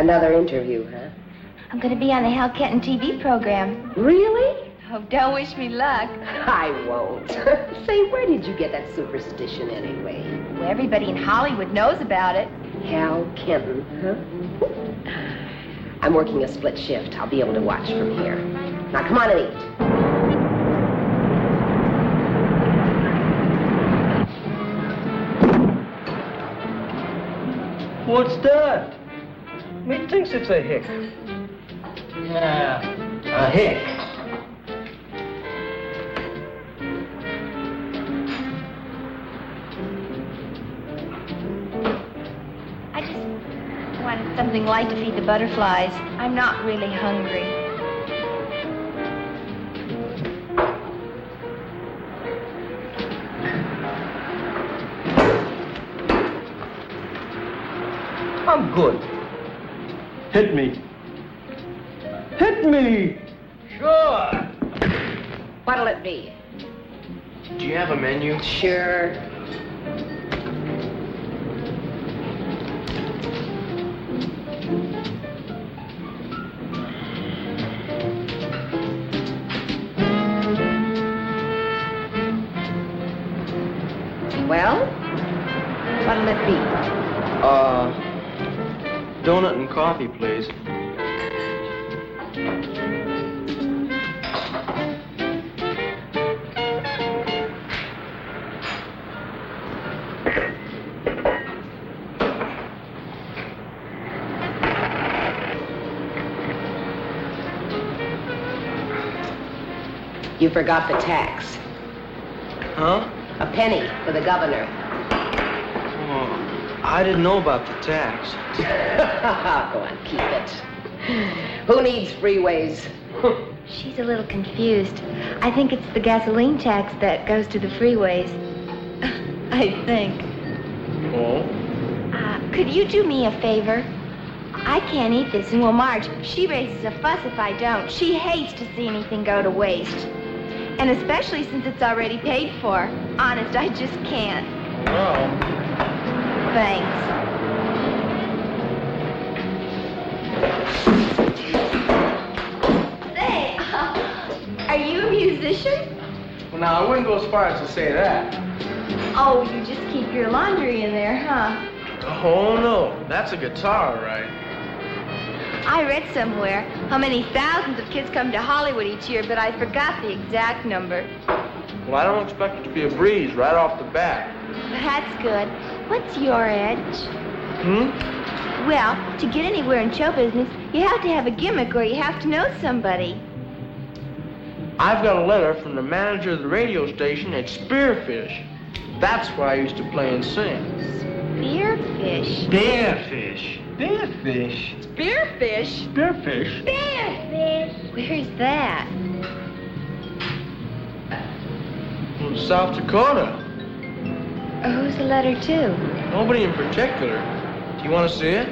Another interview, huh? I'm going to be on the Hal Kenton TV program. Really? Oh, don't wish me luck. I won't. Say, where did you get that superstition anyway? Well, everybody in Hollywood knows about it. Hal Kenton, huh? I'm working a split shift. I'll be able to watch from here. Now, come on and eat. What's that? Me thinks it's a hick. Yeah, a hick. I just wanted something light to feed the butterflies. I'm not really hungry. I'm good. Hit me. Hit me! Sure. What'll it be? Do you have a menu? Sure. Well, what'll it be? Donut and coffee, please. You forgot the tax. Huh? A penny for the governor. Oh, I didn't know about the tax. Go on, keep it. Who needs freeways? She's a little confused. I think it's the gasoline tax that goes to the freeways. I think. Oh? Could you do me a favor? I can't eat this, and well, Marge, she raises a fuss if I don't. She hates to see anything go to waste. And especially since it's already paid for. Honest, I just can't. Well. Thanks. Say, are you a musician? Well, now, I wouldn't go as far as to say that. Oh, you just keep your laundry in there, huh? Oh, no. That's a guitar, right? I read somewhere how many thousands of kids come to Hollywood each year, but I forgot the exact number. Well, I don't expect it to be a breeze right off the bat. That's good. What's your edge? Hmm? Well, to get anywhere in show business, you have to have a gimmick or you have to know somebody. I've got a letter from the manager of the radio station at Spearfish. That's where I used to play and sing. Spearfish? Spearfish. Spearfish. Spearfish? Spearfish. Spearfish? Where's that? From South Dakota. Who's the letter to? Nobody in particular. Do you want to see it?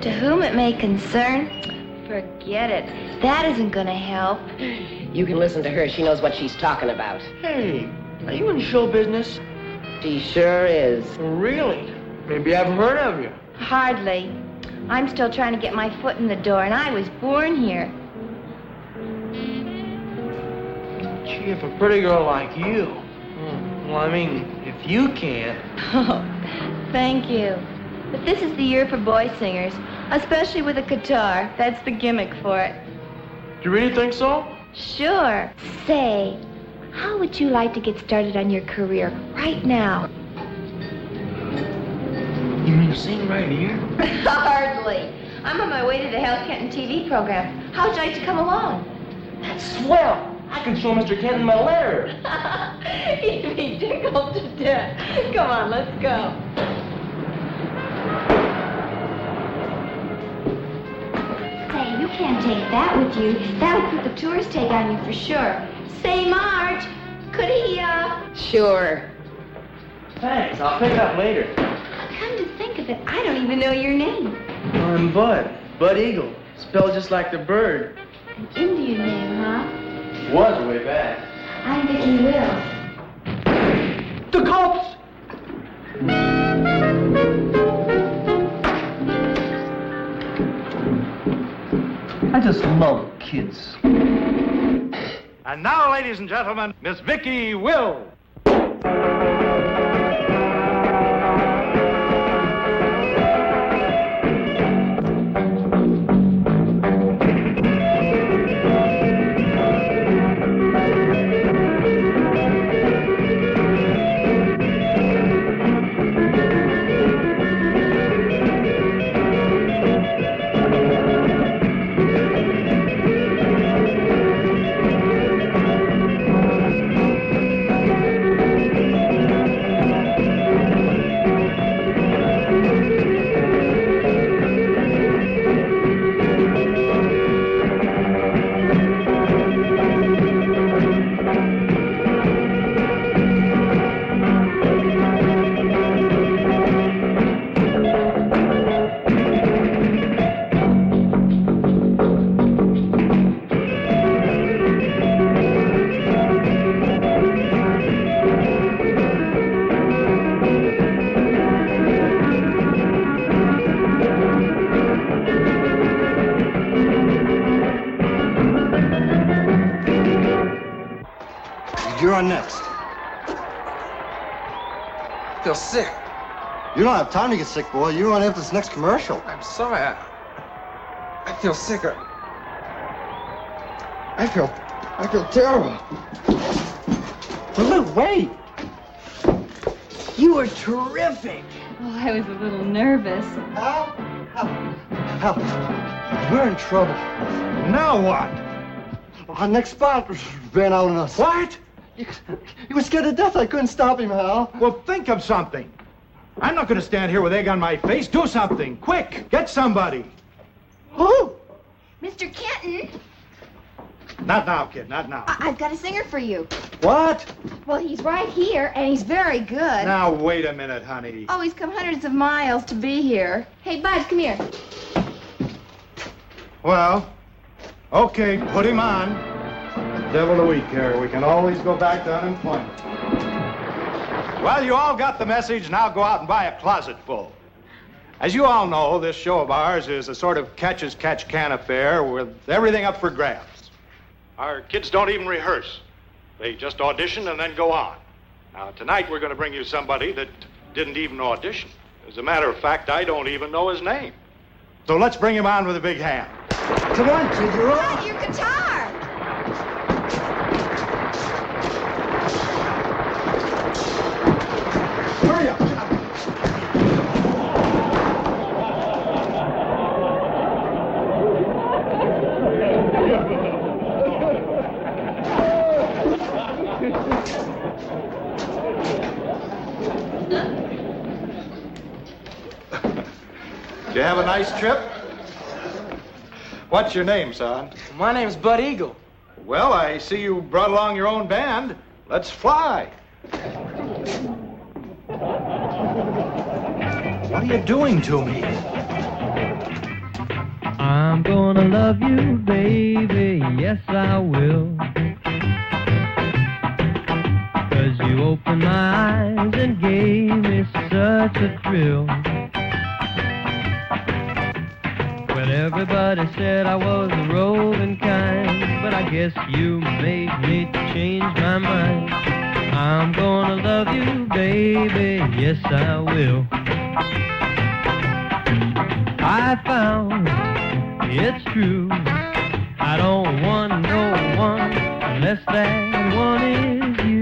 To whom it may concern? Forget it. That isn't going to help. You can listen to her. She knows what she's talking about. Hey, are you in show business? She sure is. Really? Maybe I've heard of you. Hardly. I'm still trying to get my foot in the door, and I was born here. Gee, if a pretty girl like you... Well, I mean, if you can't... Oh, thank you. But this is the year for boy singers, especially with a guitar. That's the gimmick for it. Do you really think so? Sure. Say, how would you like to get started on your career right now? You mean sing right here? Hardly. I'm on my way to the Hal Kenton TV program. How would you like to come along? That's swell. I can show Mr. Kenton my letter. He'd be tickled to death. Come on, let's go. Say, you can't take that with you. That would put the tourist tag on you for sure. Say, Marge, could he, Sure. Thanks. I'll pick it up later. Come to think of it, I don't even know your name. I'm Bud. Bud Eagle. Spelled just like the bird. An Indian name, huh? Was way back. I'm Vicki Wills. The cops! just love kids. And now, ladies and gentlemen, Miss Vicky Will. You're on next. I feel sick. You don't have time to get sick, boy. You're on after this next commercial. I'm sorry. I feel sick. I feel terrible. But look, wait. You were terrific. Oh, I was a little nervous. Hal, we're in trouble. Now what? Our next spot ran out on us. What? He was scared to death. I couldn't stop him, Hal. Well, think of something. I'm not going to stand here with egg on my face. Do something. Quick. Get somebody. Who? Mr. Kenton, Not now, kid. Not now. I've got a singer for you. What? Well, he's right here, and he's very good. Now, wait a minute, honey. Oh, he's come hundreds of miles to be here. Hey, Bud, come here. Well, okay, put him on. Devil a week here. We can always go back to unemployment. Well, you all got the message. Now go out and buy a closet full. As you all know, this show of ours is a sort of catch-as-catch-can affair with everything up for grabs. Our kids don't even rehearse. They just audition and then go on. Now, tonight we're going to bring you somebody that didn't even audition. As a matter of fact, I don't even know his name. So let's bring him on with a big hand. Come on, kid, you're on. Bud, your guitar. Hurry up. Did you have a nice trip? What's your name, son? My name's Bud Eagle. Well, I see you brought along your own band. Let's fly. What are you doing to me? I'm gonna love you, baby, yes I will. 'Cause you opened my eyes and gave me such a thrill. Well, everybody said I was a roving kind, but I guess you made me change my mind. I'm gonna love you, baby, yes I will. I found it's true, I don't want no one unless that one is you.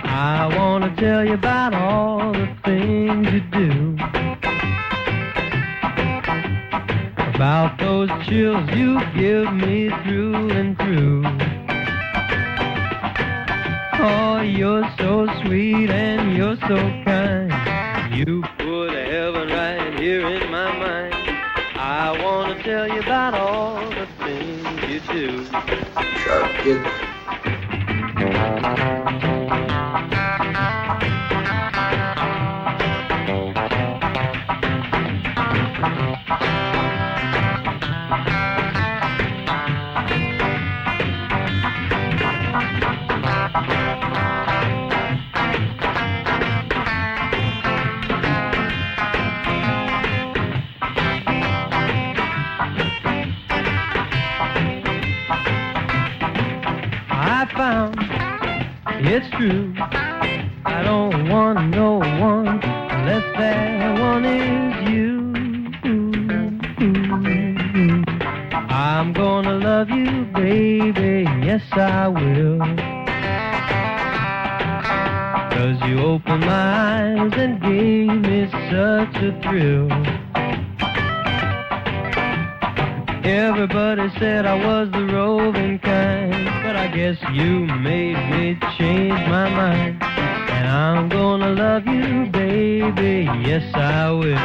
I want to tell you about all the things you do, about those chills you give me through and through. Oh, you're so sweet and you're so kind. You put heaven right here in my mind. I want to tell you about all the things you do. Sharp kid. it's true. I don't want no one unless that one is you. I'm gonna love you, baby, yes I will. 'Cause you opened my eyes and gave me such a thrill. Everybody said I was the roving kind, but I guess you made me change my mind. And I'm gonna love you, baby, yes I will.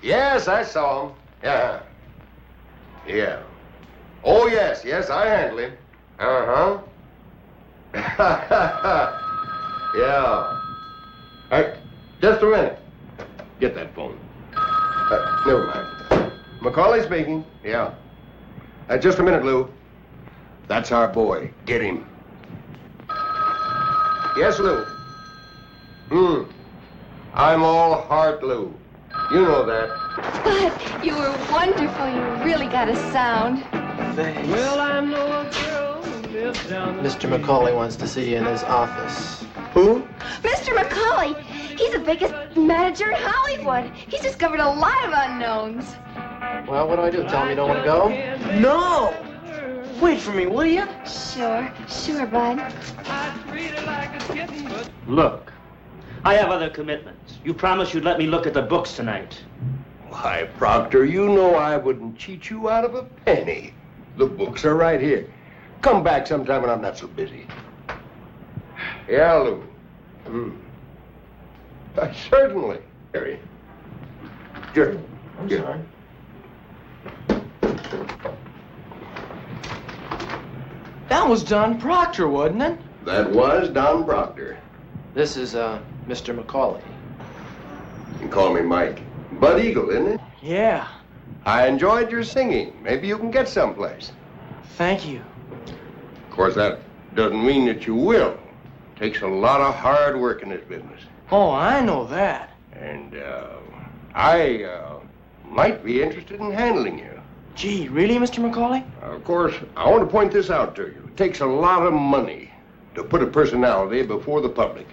Yes, I saw him. Yeah. Yeah. Oh, yes, I handle him. Uh-huh. Yeah. Just a minute. Get that phone. Never mind. Macaulay speaking. Yeah. Just a minute, Lou. That's our boy. Get him. Yes, Lou. I'm all heart, Lou. You know that. Bud, you were wonderful. You really got a sound. Thanks. Well, I know a girl who lives down the Mr. Macaulay wants to see you in his office. Who? Mr. Macaulay, he's the biggest manager in Hollywood. He's discovered a lot of unknowns. Well, what do I do? Tell him you don't want to go? No! Wait for me, will you? Sure, Bud. Look, I have other commitments. You promised you'd let me look at the books tonight. Why, Proctor, you know I wouldn't cheat you out of a penny. The books are right here. Come back sometime when I'm not so busy. Yeah, Lou. Certainly. Harry. Sure. I'm sorry. That was Don Proctor, wasn't it? That was Don Proctor. This is, Mr. Macaulay. You can call me Mike. Bud Eagle, isn't it? Yeah. I enjoyed your singing. Maybe you can get someplace. Thank you. Of course, that doesn't mean that you will. Takes a lot of hard work in this business. Oh, I know that. And, I might be interested in handling you. Gee, really, Mr. Macaulay? Of course, I want to point this out to you. It takes a lot of money to put a personality before the public.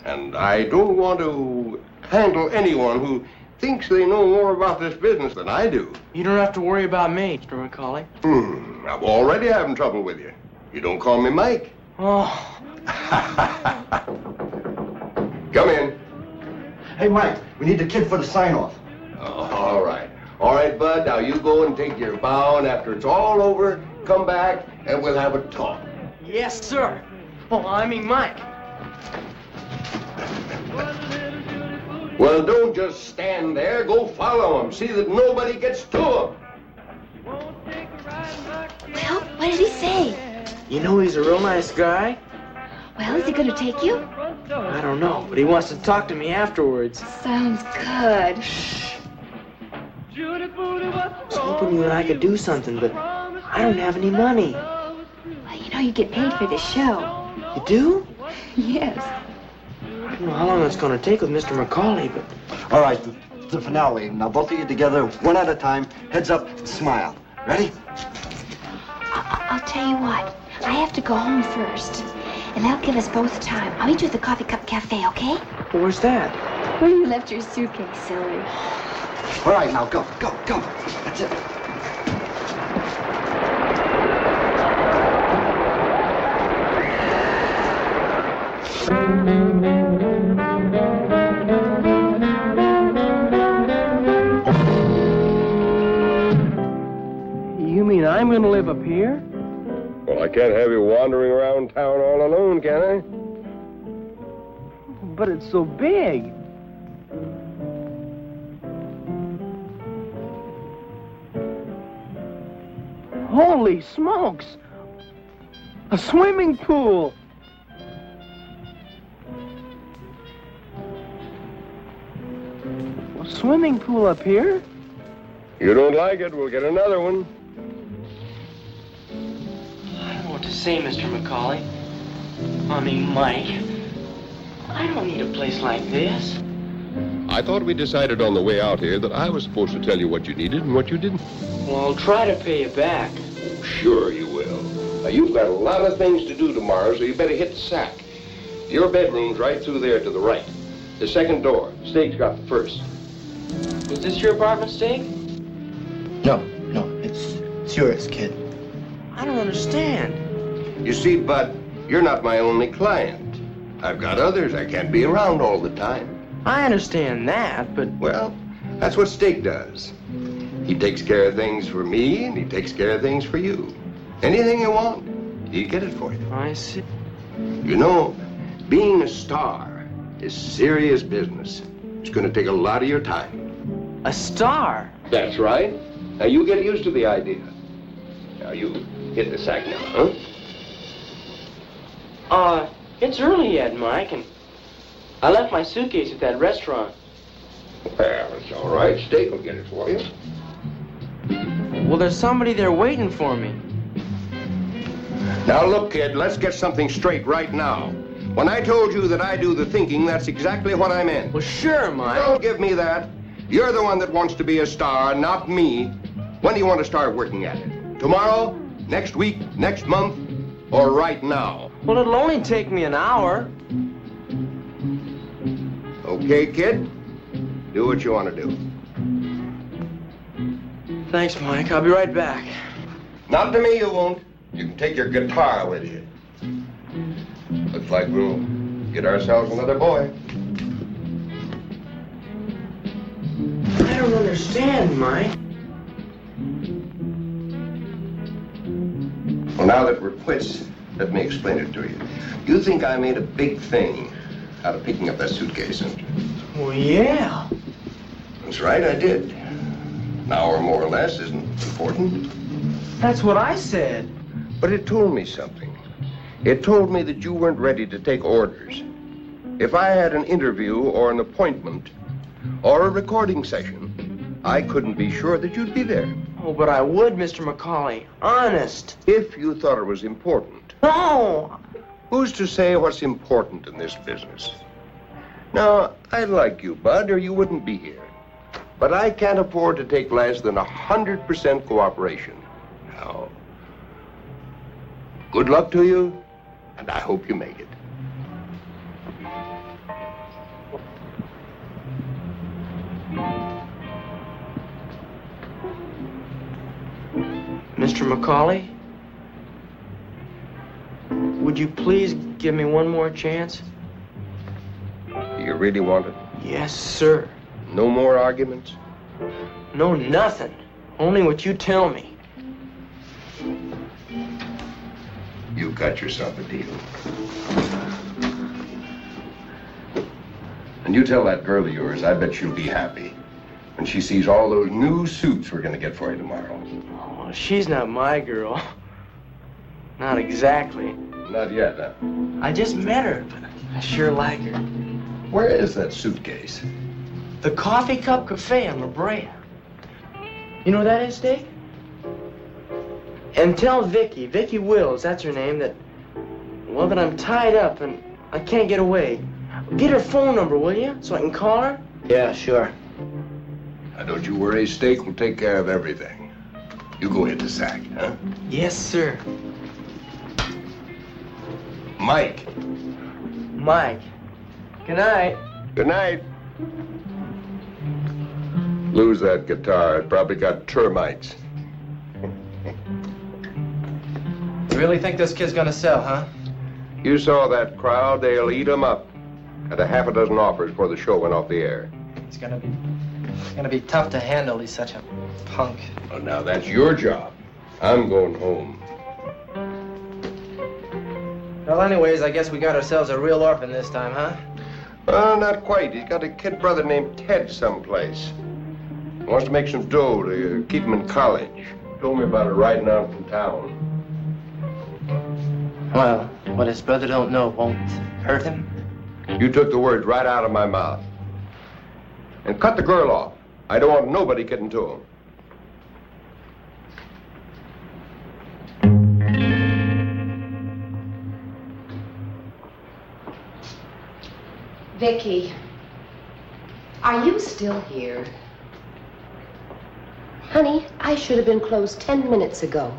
And I don't want to handle anyone who thinks they know more about this business than I do. You don't have to worry about me, Mr. Macaulay. I'm already having trouble with you. You don't call me Mike. Oh. Come in. Hey, Mike, we need the kid for the sign-off. All right. All right, Bud, now you go and take your bow, and after it's all over, come back, and we'll have a talk. Yes, sir. Oh, I mean Mike. Well, don't just stand there. Go follow him. See that nobody gets to him. Well, what did he say? You know he's a real nice guy. Well, is he going to take you? I don't know, but he wants to talk to me afterwards. Sounds good. I was hoping you and I could do something, but I don't have any money. Well, you know you get paid for this show. You do? Yes. I don't know how long it's going to take with Mr. Macaulay, but... All right, the finale. Now, both of you together, one at a time, heads up, smile. Ready? I'll tell you what. I have to go home first. And that'll give us both time. I'll meet you at the Coffee Cup Cafe, okay? Where's that? Where you left your suitcase, silly. All right, now, go. That's it. You mean I'm going to live up here? Well, I can't have you wandering around town all alone, can I? But it's so big. Holy smokes! A swimming pool! A swimming pool up here? You don't like it, we'll get another one. I don't know what to say, Mr. McCauley. I mean, Mike. I don't need a place like this. I thought we decided on the way out here that I was supposed to tell you what you needed and what you didn't. Well, I'll try to pay you back. Sure you will. Now, you've got a lot of things to do tomorrow, so you better hit the sack. Your bedroom's right through there to the right. The second door. Steak's got the first. Was this your apartment, Steak? No, it's yours, kid. I don't understand. You see, Bud, you're not my only client. I've got others. I can't be around all the time. I understand that, but... Well, that's what Steak does. He takes care of things for me, and he takes care of things for you. Anything you want, he'll get it for you. I see. You know, being a star is serious business. It's going to take a lot of your time. A star? That's right. Now, you get used to the idea. Now, you hit the sack now, huh? It's early yet, Mike, and I left my suitcase at that restaurant. Well, it's all right. Steak will get it for you. Well, there's somebody there waiting for me. Now, look, kid, let's get something straight right now. When I told you that I do the thinking, that's exactly what I meant. Well, sure, Mike. Don't give me that. You're the one that wants to be a star, not me. When do you want to start working at it? Tomorrow? Next week? Next month? Or right now? Well, it'll only take me an hour. Okay, kid? Do what you want to do. Thanks, Mike. I'll be right back. Not to me, you won't. You can take your guitar with you. Looks like we'll get ourselves another boy. I don't understand, Mike. Well, now that we're quits, let me explain it to you. You think I made a big thing out of picking up that suitcase, don't you? Well, yeah. That's right, I did. An hour more or less isn't important. That's what I said. But it told me something. It told me that you weren't ready to take orders. If I had an interview or an appointment or a recording session, I couldn't be sure that you'd be there. Oh, but I would, Mr. McCauley. Honest. If you thought it was important. No! Who's to say what's important in this business? Now, I like you, Bud, or you wouldn't be here. But I can't afford to take less than 100% cooperation. Now, good luck to you, and I hope you make it. Mr. McCauley? Would you please give me one more chance? Do you really want it? Yes, sir. No more arguments? No, nothing. Only what you tell me. You got yourself a deal. And you tell that girl of yours, I bet she'll be happy when she sees all those new suits we're going to get for you tomorrow. Oh, she's not my girl. Not exactly. Not yet, huh? I just met her, but I sure like her. Where is that suitcase? The Coffee Cup Cafe on La Brea. You know where that is, Dick? And tell Vicky Wills, that's her name, that I'm tied up and I can't get away. Get her phone number, will you, so I can call her? Yeah, sure. Now, don't you worry, Steak will take care of everything. You go hit the sack, huh? Yes, sir. Mike. Mike. Good night. Good night. Lose that guitar. It probably got termites. You really think this kid's gonna sell, huh? You saw that crowd. They'll eat 'em up. Had a half a dozen offers before the show went off the air. It's gonna be tough to handle. He's such a punk. Well, now that's your job. I'm going home. Well, anyways, I guess we got ourselves a real orphan this time, huh? Well, not quite. He's got a kid brother named Ted someplace. He wants to make some dough to keep him in college. Told me about it riding out from town. Well, what his brother don't know won't hurt him. You took the words right out of my mouth. And cut the girl off. I don't want nobody getting to him. Vicky, are you still here? Honey, I should have been closed 10 minutes ago.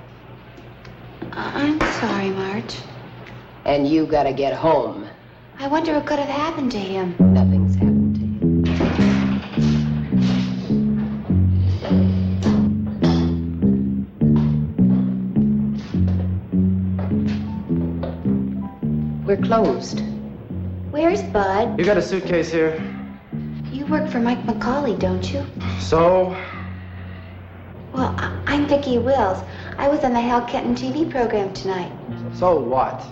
I'm sorry, Marge. And you gotta get home. I wonder what could have happened to him. Nothing's happened to him. We're closed. Where's Bud? You got a suitcase here? You work for Mike McCauley, don't you? So? Well, I'm Vicki Wills. I was on the Hal Kenton TV program tonight. So what?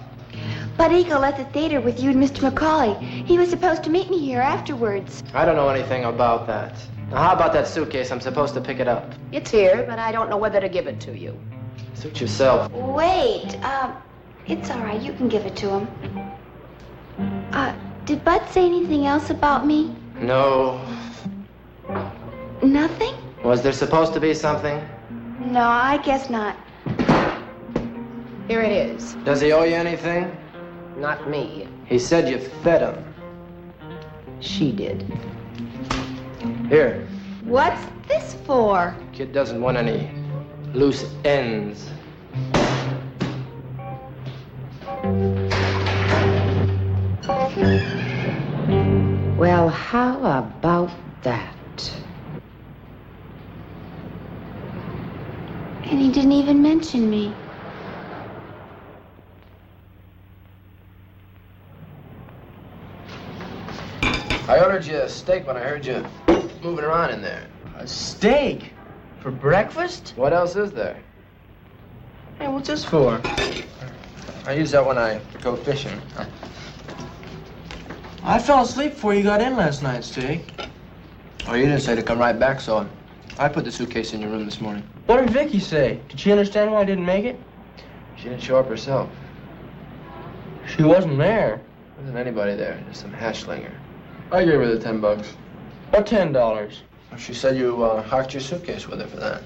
Bud Eagle left the theater with you and Mr. McCauley. He was supposed to meet me here afterwards. I don't know anything about that. Now, how about that suitcase? I'm supposed to pick it up. It's here, but I don't know whether to give it to you. Suit yourself. Wait, it's all right. You can give it to him. Did Bud say anything else about me? No. Nothing? Was there supposed to be something? No, I guess not. Here it is. Does he owe you anything? Not me. He said you fed him. She did. Here. What's this for? Kid doesn't want any loose ends. Well, how about that? And he didn't even mention me. I ordered you a steak when I heard you moving around in there. A steak? For breakfast? What else is there? Hey, what's this for? I use that when I go fishing. I fell asleep before you got in last night, Steak. Oh, you didn't say to come right back, so I put the suitcase in your room this morning. What did Vicky say? Did she understand why I didn't make it? She didn't show up herself. She wasn't there. There wasn't anybody there, just some hash slinger. I gave her the $10. Or $10. She said you hocked your suitcase with her for that.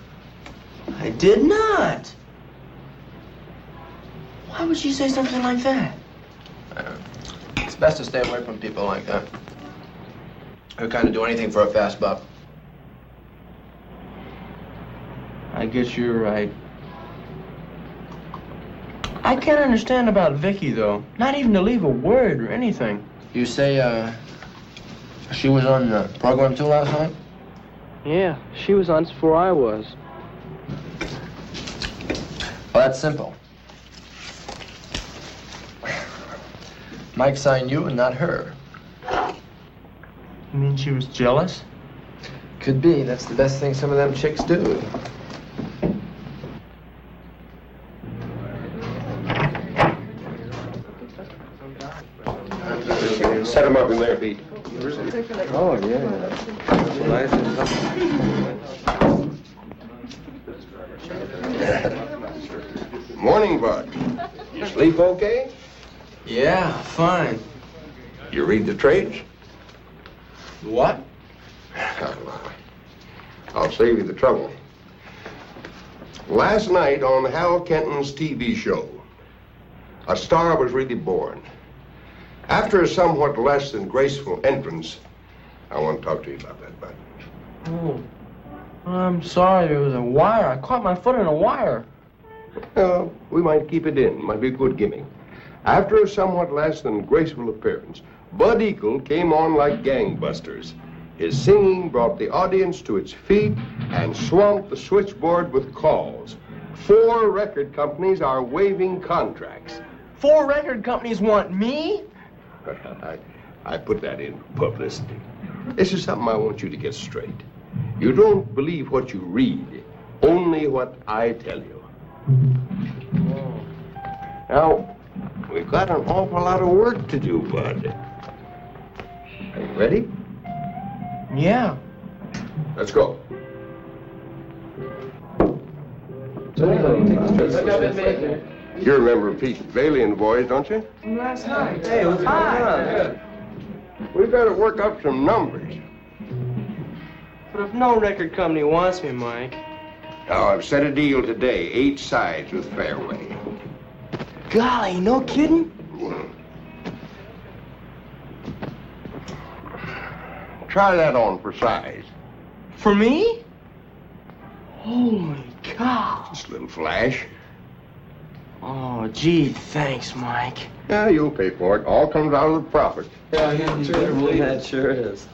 I did not. Why would she say something like that? It's best to stay away from people like that. Who kind of do anything for a fast buck. I guess you're right. I can't understand about Vicky, though. Not even to leave a word or anything. You say, she was on the program too last night? Yeah, she was on before I was. Well, that's simple. Mike signed you and not her. You mean she was jealous? Could be. That's the best thing some of them chicks do. Set him up in there, Pete. Oh, yeah. Morning, Bud. You sleep okay? Yeah, fine. You read the trades? What? I'll save you the trouble. Last night on Hal Kenton's TV show, a star was really born. After a somewhat less than graceful entrance, I want to talk to you about that, Bud. Oh, I'm sorry. There was a wire. I caught my foot in a wire. We might keep it in. Might be a good gimmick. After a somewhat less than graceful appearance, Bud Eagle came on like gangbusters. His singing brought the audience to its feet and swamped the switchboard with calls. 4 record companies are waiving contracts. 4 record companies want me? I put that in publicity. This is something I want you to get straight. You don't believe what you read, only what I tell you. Now, we've got an awful lot of work to do, Bud. Are you ready? Yeah. Let's go. You remember Pete Bailey and the boys, don't you? Last night. Hey, what's going on? We've got to work up some numbers. But if no record company wants me, Mike. Now, I've set a deal today, 8 sides with Fairway. Golly, no kidding? Try that on for size. For me? Holy cow. Just a little flash. Oh, gee, thanks, Mike. Yeah, you'll pay for it. All comes out of the profit. That sure is.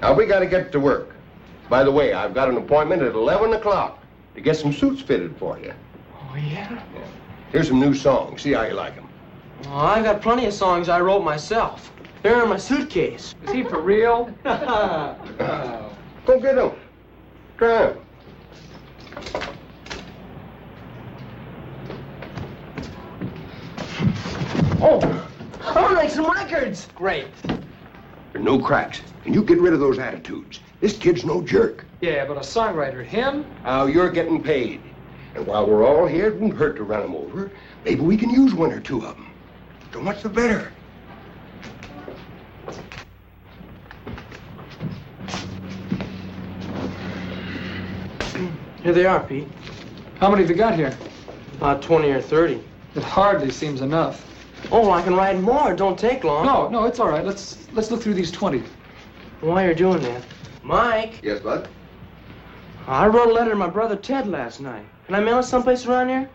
Now, we gotta get to work. By the way, I've got an appointment at 11 o'clock to get some suits fitted for you. Oh, yeah? Here's some new songs. See how you like them. Oh, I got plenty of songs I wrote myself. They're in my suitcase. Is he for real? Go get them. Try them. Oh, I want to make some records. Great. There are no cracks. And you get rid of those attitudes. This kid's no jerk. Yeah, but a songwriter, him? Now, you're getting paid. And while we're all here, it won't hurt to run him over. Maybe we can use 1 or 2 of them. So much the better. Here they are, Pete. How many have you got here? About 20 or 30. It hardly seems enough. Oh, I can write more. It don't take long. No, it's all right. Let's look through these 20. While you're doing that, Mike, Yes, bud? I wrote a letter to my brother Ted last night. Can I mail it someplace around here?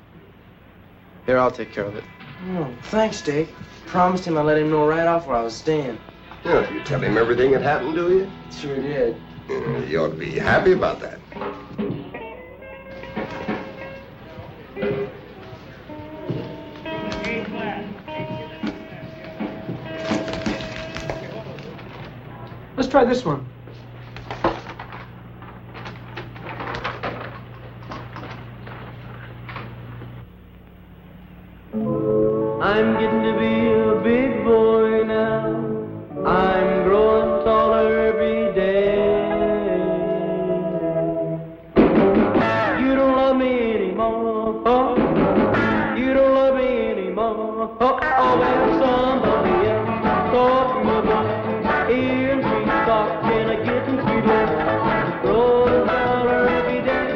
Here, I'll take care of it. Oh, thanks, Dave. Promised him I'd let him know right off where I was staying. Yeah, you tell him everything that happened to you? Sure did. You ought to be happy about that. Let's try this one. I'm getting to be a big boy now. I'm growing taller every day. You don't love me anymore. You don't love me anymore. Oh, well, somebody else taught me about hearing sweet talk and a getting sweeter. Growing taller every day.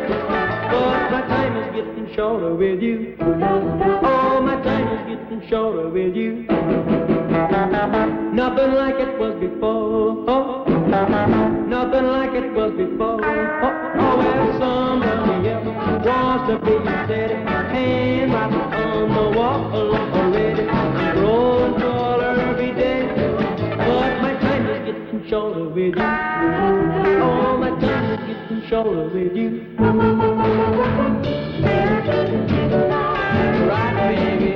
But my time is getting shorter with you. Oh, my time is getting shorter with you. Nothing like it was before. Nothing like it was before. Oh, well, somebody else wants to be steady. Hand right on the wall already. I'm growing taller every day. But my time is getting shorter with you. Oh, my time is getting shorter with you. Right, baby.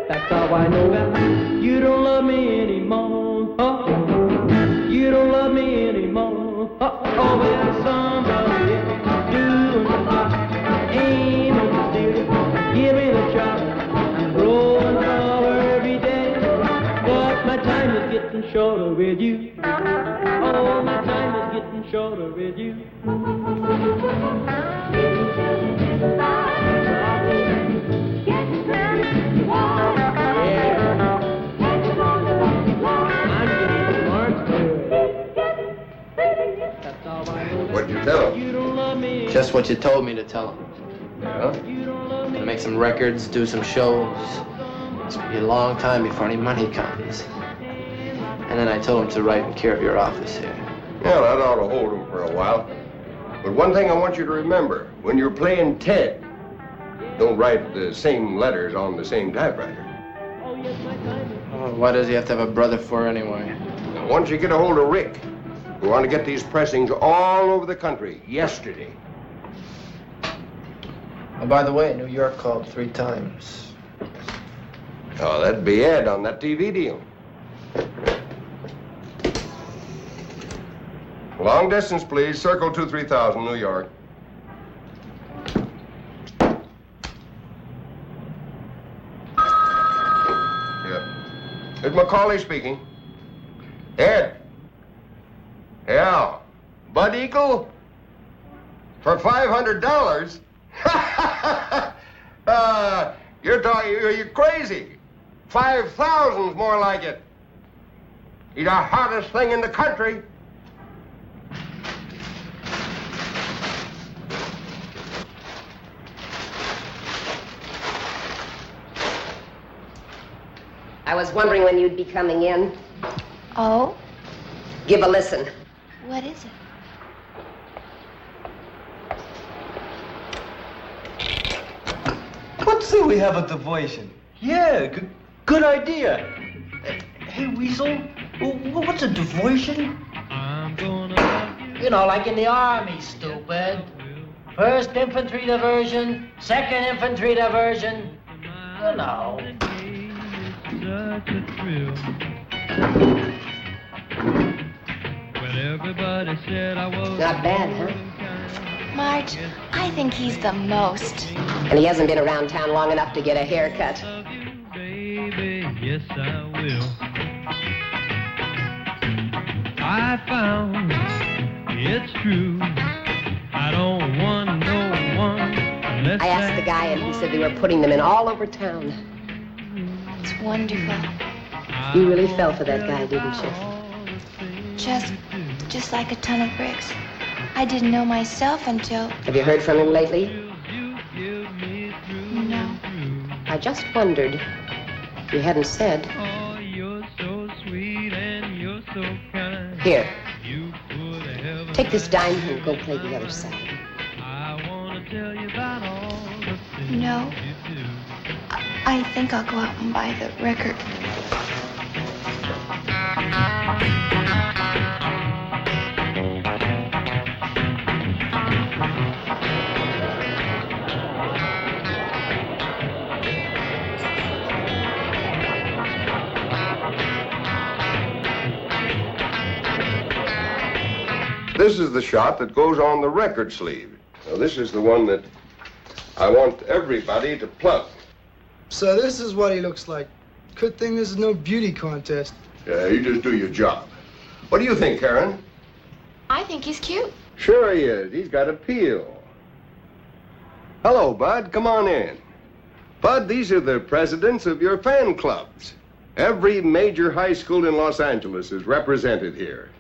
That's how I know that you don't love me anymore. You don't love me anymore. Oh, well, somebody else doing the job. Ain't no still. Give me the shot. I'm growing taller every day. But my time is getting shorter with you. Oh, my time is getting shorter with you. What'd you tell him? Just what you told me to tell him. Yeah? Gonna make some records, do some shows. It's gonna be a long time before any money comes. And then I told him to write in care of your office here. Yeah, that ought to hold him for a while. But one thing I want you to remember, when you're playing Ted, don't write the same letters on the same typewriter. Oh, why does he have to have a brother for anyway? Now, once you get a hold of Rick, we want to get these pressings all over the country yesterday. Oh, by the way, New York called 3 times. Oh, that'd be Ed on that TV deal. Long distance, please. Circle 23000, New York. Yeah. It's Macaulay speaking. Ed. Yeah. Bud Eagle? For $500? You're crazy. 5,000's more like it. He's the hardest thing in the country. I was wondering when you'd be coming in. Oh? Give a listen. What is it? Let's say we have a diversion. Yeah, good idea. Hey, Weasel, what's a diversion? I'm gonna love you. You know, like in the army, stupid. First infantry diversion, second infantry diversion. You know. Such a thrill. When everybody said I was Not bad, huh? Marge, I think he's the most. And he hasn't been around town long enough to get a haircut. love you, baby. Yes, I will. I found it's true. I don't want no one unless I asked the guy, and he said they were putting them in all over town. It's wonderful. You really fell for that guy, didn't you? Just like a ton of bricks. I didn't know myself until... Have you heard from him lately? No. I just wondered. You hadn't said. Oh, you're so sweet and you're so kind. Here, You put heaven take this dime and go play the other side. I want to tell you about all the things No. you do. I think I'll go out and buy the record. This is the shot that goes on the record sleeve. Now, this is the one that I want everybody to plug. So this is what he looks like. Good thing this is no beauty contest. Yeah, you just do your job. What do you think, Karen? I think he's cute. Sure he is. He's got appeal. Hello, Bud. Come on in. Bud, these are the presidents of your fan clubs. Every major high school in Los Angeles is represented here.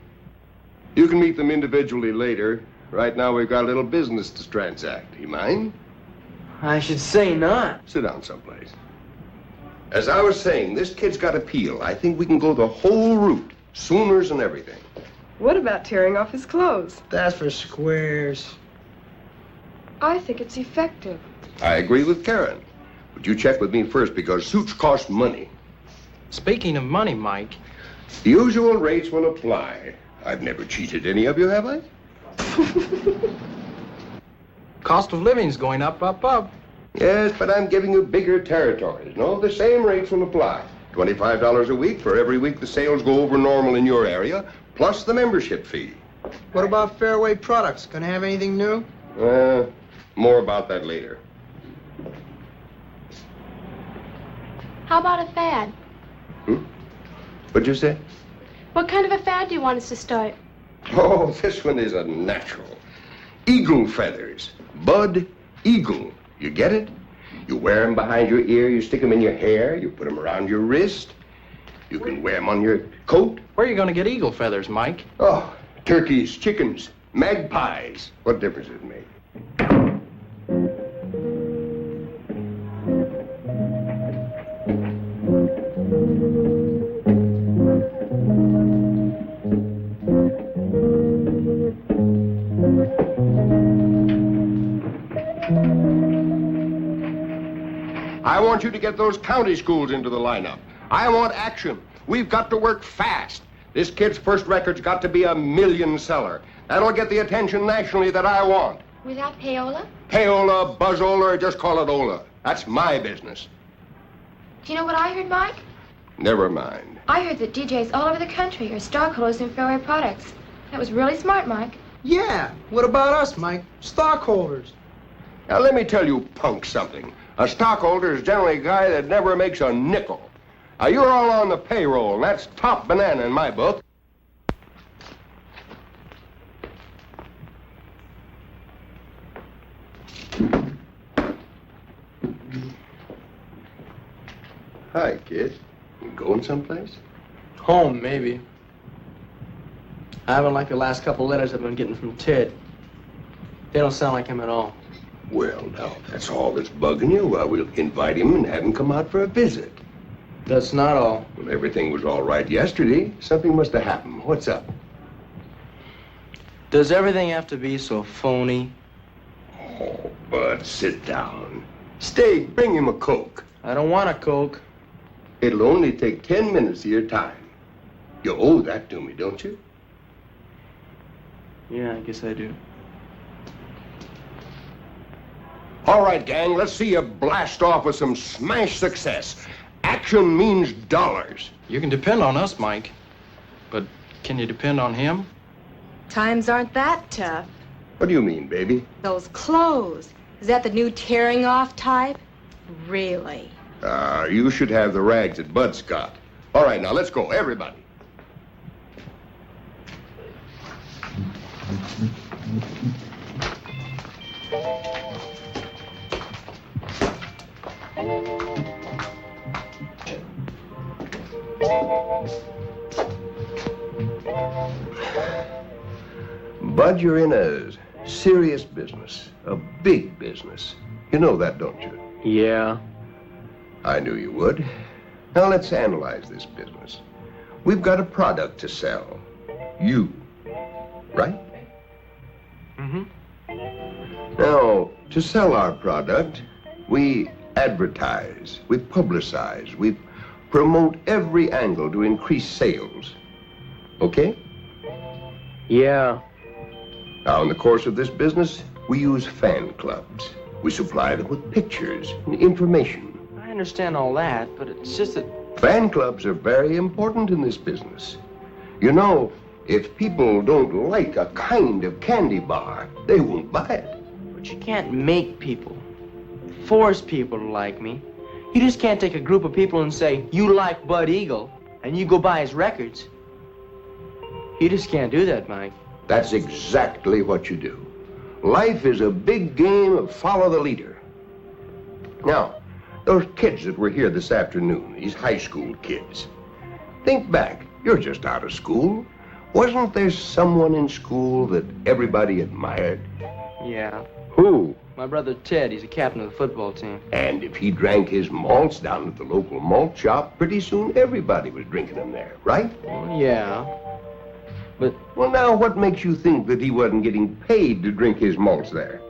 You can meet them individually later. Right now, we've got a little business to transact. You mind? I should say not. Sit down someplace. As I was saying, this kid's got appeal. I think we can go the whole route. Sooners and everything. What about tearing off his clothes? That's for squares. I think it's effective. I agree with Karen. But you check with me first because suits cost money. Speaking of money, Mike. The usual rates will apply. I've never cheated any of you, have I? Cost of living's going up, up, up. Yes, but I'm giving you bigger territories. No, the same rates will apply. $25 a week for every week the sales go over normal in your area, plus the membership fee. What about Fairway Products? Gonna have anything new? More about that later. How about a fad? What'd you say? What kind of a fad do you want us to start? Oh, this one is a natural. Eagle feathers. Bud Eagle. You get it? You wear them behind your ear, you stick them in your hair, you put them around your wrist. You can wear them on your coat. Where are you gonna get eagle feathers, Mike? Oh, turkeys, chickens, magpies. What difference does it make? I want you to get those county schools into the lineup. I want action. We've got to work fast. This kid's first record's got to be a million seller. That'll get the attention nationally that I want. Without payola? Payola, buzzola, or just call it Ola. That's my business. Do you know what I heard, Mike? Never mind. I heard that DJs all over the country are stockholders in Fairway Products. That was really smart, Mike. Yeah. What about us, Mike? Stockholders. Now, let me tell you, punk, something. A stockholder is generally a guy that never makes a nickel. Now, you're all on the payroll, and that's top banana in my book. Hi, kid. You going someplace? Home, maybe. I haven't liked the last couple letters I've been getting from Ted. They don't sound like him at all. Well, now, if that's all that's bugging you, well, we'll invite him and have him come out for a visit. That's not all. Well, everything was all right yesterday. Something must have happened. What's up? Does everything have to be so phony? Oh, Bud, sit down. Stay, bring him a Coke. I don't want a Coke. It'll only take 10 minutes of your time. You owe that to me, don't you? Yeah, I guess I do. All right, gang, let's see you blast off with some smash success. Action means dollars. You can depend on us, Mike. But can you depend on him? Times aren't that tough. What do you mean, baby? Those clothes. Is that the new tearing off type? Really? You should have the rags that Bud's got. All right, now let's go, everybody. Bud, you're in a serious business, a big business. You know that, don't you? Yeah. I knew you would. Now let's analyze this business. We've got a product to sell. You. Right? Mm-hmm. Now, to sell our product, we advertise, we publicize, we promote every angle to increase sales. Okay? Yeah. Now, in the course of this business, we use fan clubs. We supply them with pictures and information. I understand all that, but it's just that... Fan clubs are very important in this business. You know, if people don't like a kind of candy bar, they won't buy it. But you can't make people, force people to like me. You just can't take a group of people and say, you like Bud Eagle, and you go buy his records. You just can't do that, Mike. That's exactly what you do. Life is a big game of follow the leader. Now, those kids that were here this afternoon, these high school kids, think back. You're just out of school. Wasn't there someone in school that everybody admired? Yeah. Who? My brother Ted, he's a captain of the football team. And if he drank his malts down at the local malt shop, pretty soon everybody was drinking them there, right? Well, yeah. But... Well, now, what makes you think that he wasn't getting paid to drink his malts there?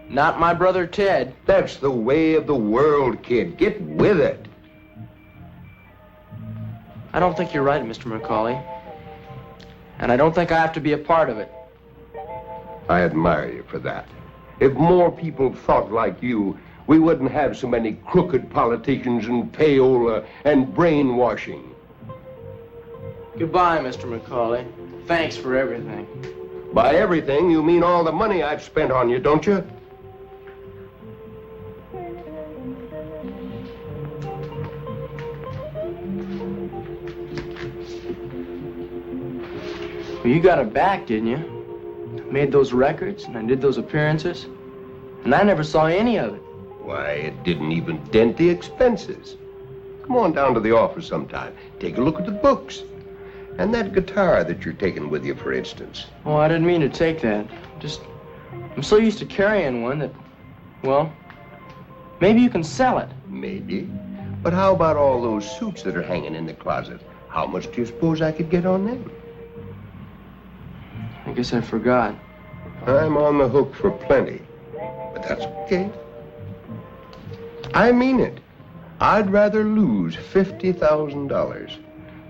Not my brother Ted. That's the way of the world, kid. Get with it. I don't think you're right, Mr. McCauley. And I don't think I have to be a part of it. I admire you for that. If more people thought like you, we wouldn't have so many crooked politicians and payola and brainwashing. Goodbye, Mr. McCauley. Thanks for everything. By everything, you mean all the money I've spent on you, don't you? Well, you got it back, didn't you? Made those records, and I did those appearances, and I never saw any of it. Why, it didn't even dent the expenses. Come on down to the office sometime. Take a look at the books. And that guitar that you're taking with you, for instance. Oh, I didn't mean to take that. I'm so used to carrying one that, well, maybe you can sell it. Maybe. But how about all those suits that are hanging in the closet? How much do you suppose I could get on them? I guess I forgot. I'm on the hook for plenty. But that's okay. I mean it. I'd rather lose $50,000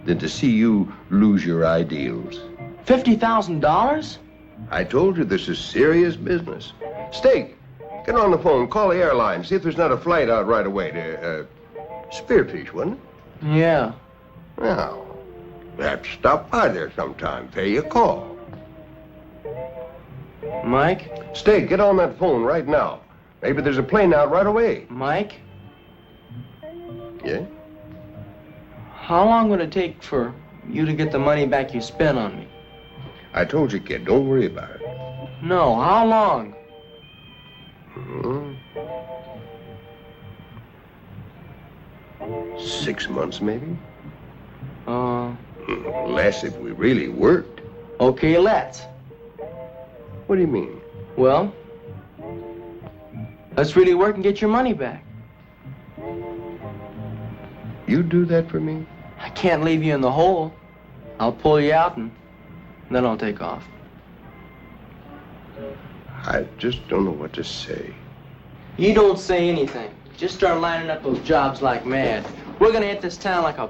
than to see you lose your ideals. $50,000? I told you this is serious business. Steak, get on the phone, call the airline, see if there's not a flight out right away to, Spearfish, wasn't it? Yeah. Now, perhaps stop by there sometime, pay a call. Mike? Steak, get on that phone right now. Maybe there's a plane out right away. Mike? Yeah? How long would it take for you to get the money back you spent on me? I told you, kid, don't worry about it. No, how long? 6 months, maybe? Uh, Less if we really worked. okay, let's. What do you mean? Well, let's really work and get your money back. You do that for me? I can't leave you in the hole. I'll pull you out and then I'll take off. I just don't know what to say. You don't say anything. Just start lining up those jobs like mad. We're gonna hit this town like a...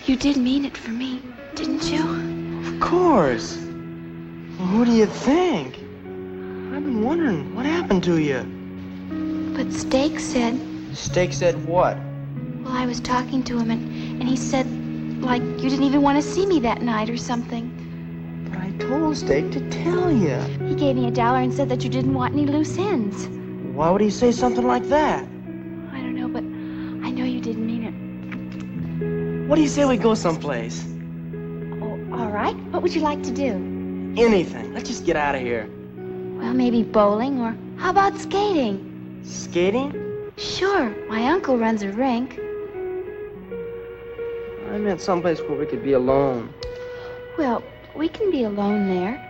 You did mean it for me, didn't you? Of course. Who do you think? been wondering, what happened to you? But Steak said, Steak said what? well, I was talking to him, and he said, like, you didn't even want to see me that night or something. But I told Steak to tell you. He gave me $1 and said that you didn't want any loose ends. Why would he say something like that? I don't know, but I know you didn't mean it. What do you say we go someplace? Oh, all right. What would you like to do? Anything. Let's just get out of here. Well, maybe bowling, or how about skating? Skating? Sure. My uncle runs a rink. I meant someplace where we could be alone. Well, we can be alone there.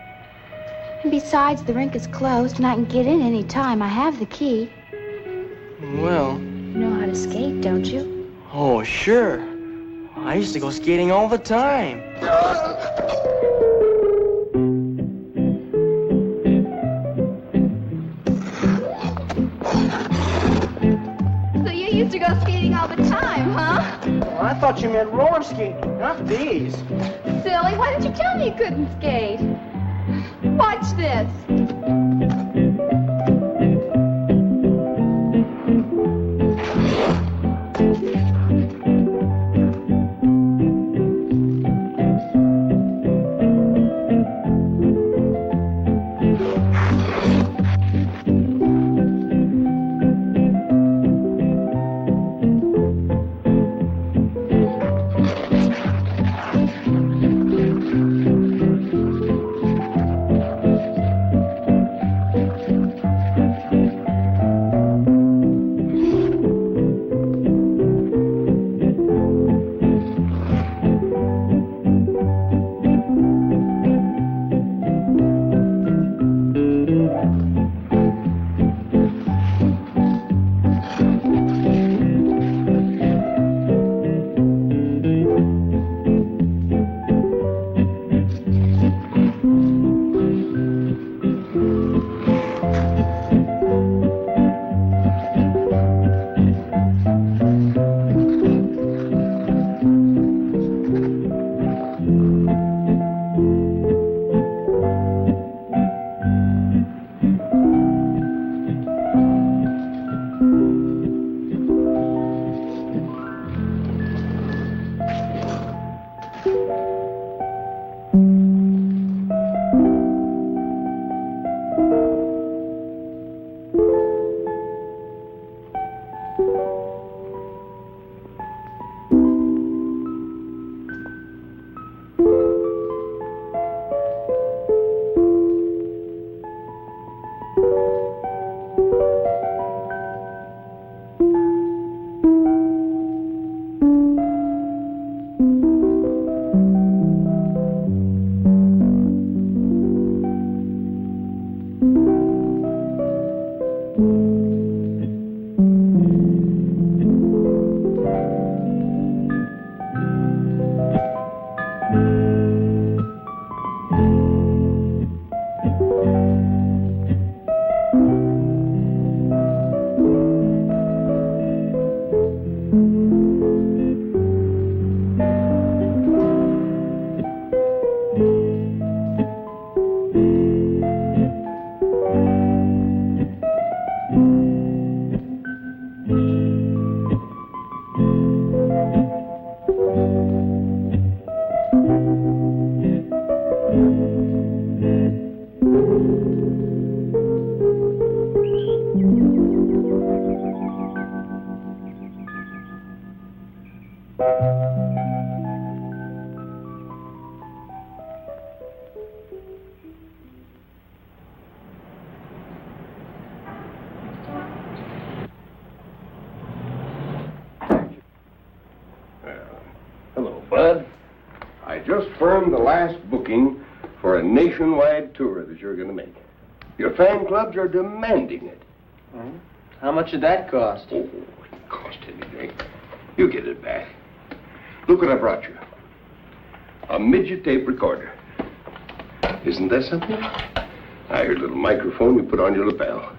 And besides, the rink is closed, and I can get in any time. I have the key. Well, You know how to skate, don't you? oh, sure. I used to go skating all the time. So you used to go skating all the time, huh? Well, I thought you meant roller skating, not these. Silly, why didn't you tell me you couldn't skate? Watch this. Hello, Bud. I just firmed the last booking for a nationwide tour that you're going to make. Your fan clubs are demanding it. How much did that cost? Oh, it didn't cost anything. You get it back. Look what I brought you. A midget tape recorder. Isn't that something? Now, your little microphone you put on your lapel.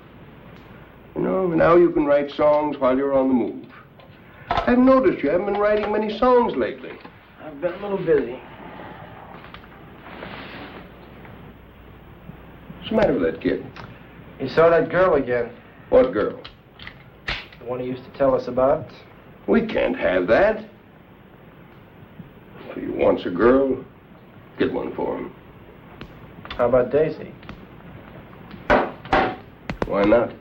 You know, now you can write songs while you're on the move. I've noticed you haven't been writing many songs lately. I've been a little busy. What's the matter with that kid? You saw that girl again. What girl? The one he used to tell us about. We can't have that. If he wants a girl, get one for him. How about Daisy? Why not?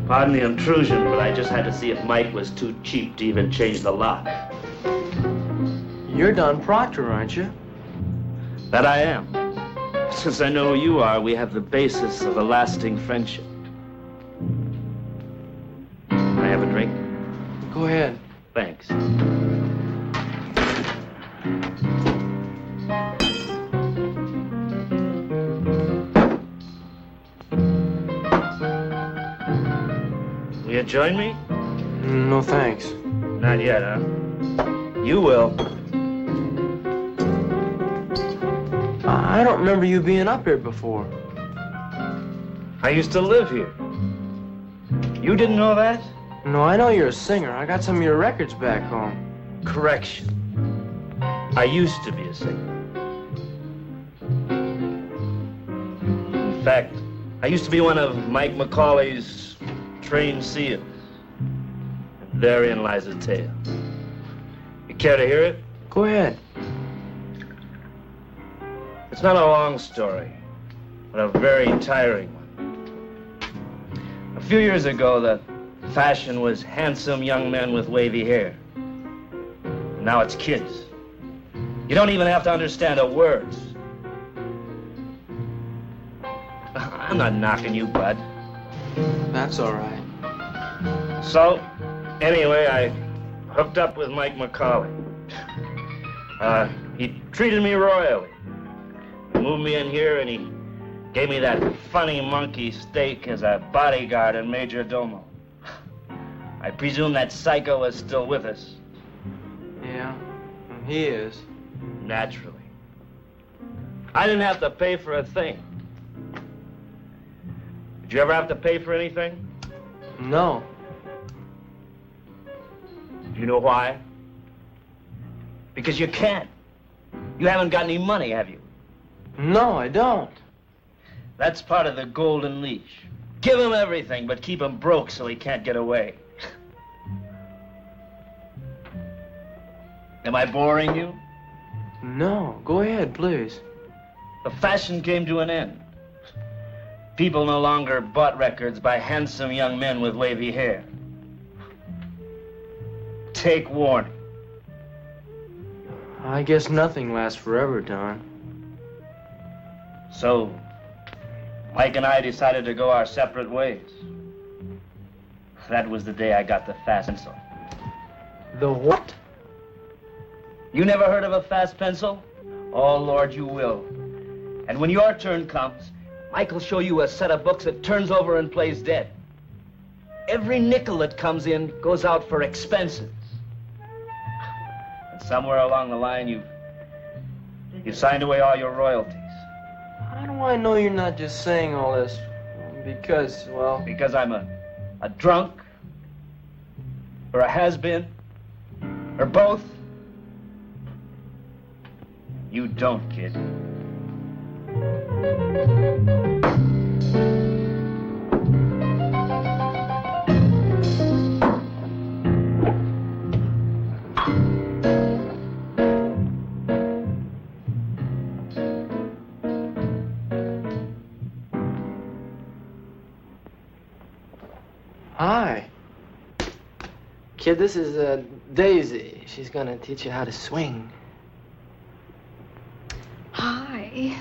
Pardon the intrusion, but I just had to see if Mike was too cheap to even change the lock. You're Don Proctor, aren't you? That I am. Since I know who you are, we have the basis of a lasting friendship. Can I have a drink? Go ahead. Thanks. Will you join me? No, thanks. Not yet, huh? You will. I don't remember you being up here before. I used to live here. You didn't know that? No, I know you're a singer. I got some of your records back home. Correction. I used to be a singer. In fact, I used to be one of Mike McCauley's trained seals. And therein lies the tale. You care to hear it? Go ahead. It's not a long story, but a very tiring one. A few years ago, the fashion was handsome young men with wavy hair. Now it's kids. You don't even have to understand the words. I'm not knocking you, bud. That's all right. So, anyway, I hooked up with Mike McCauley. He treated me royally. He moved me in here and he gave me that funny monkey steak as a bodyguard and major domo. I presume that psycho is still with us. Yeah, he is. Naturally. I didn't have to pay for a thing. Did you ever have to pay for anything? No. Do you know why? Because you can't. You haven't got any money, have you? No, I don't. That's part of the golden leash. Give him everything, but keep him broke so he can't get away. Am I boring you? No, go ahead, please. The fashion came to an end. People no longer bought records by handsome young men with wavy hair. Take warning. I guess nothing lasts forever, Don. So, Mike and I decided to go our separate ways. That was the day I got the fast pencil. The what? You never heard of a fast pencil? Oh, Lord, you will. And when your turn comes, Mike will show you a set of books that turns over and plays dead. Every nickel that comes in goes out for expenses. And somewhere along the line, you signed away all your royalties. How do I know you're not just saying all this because, well... Because I'm a drunk, or a has-been, or both? You don't, kid. Hi. Kid, this is Daisy. She's gonna teach you how to swing. Hi.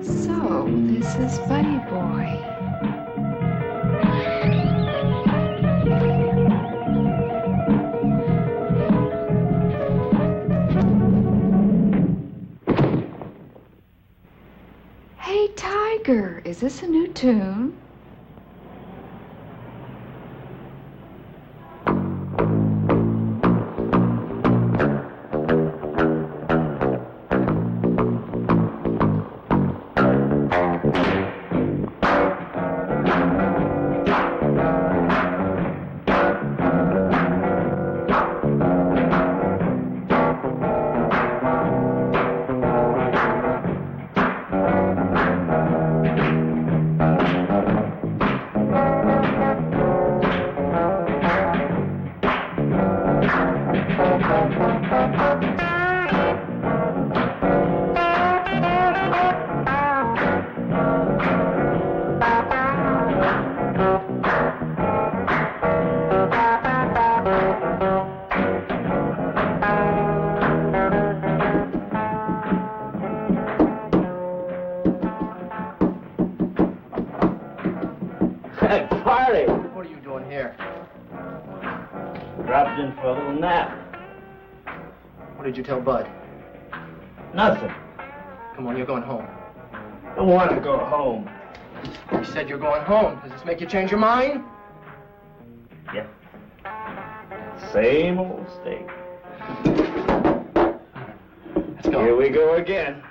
So, this is Buddy Boy. Hey, Tiger, is this a new tune? Party! What are you doing here? Dropped in for a little nap. What did you tell Bud? Nothing. Come on, you're going home. I want to go home. You said you're going home. Does this make you change your mind? Yeah. Same old steak. Let's go. Here we go again.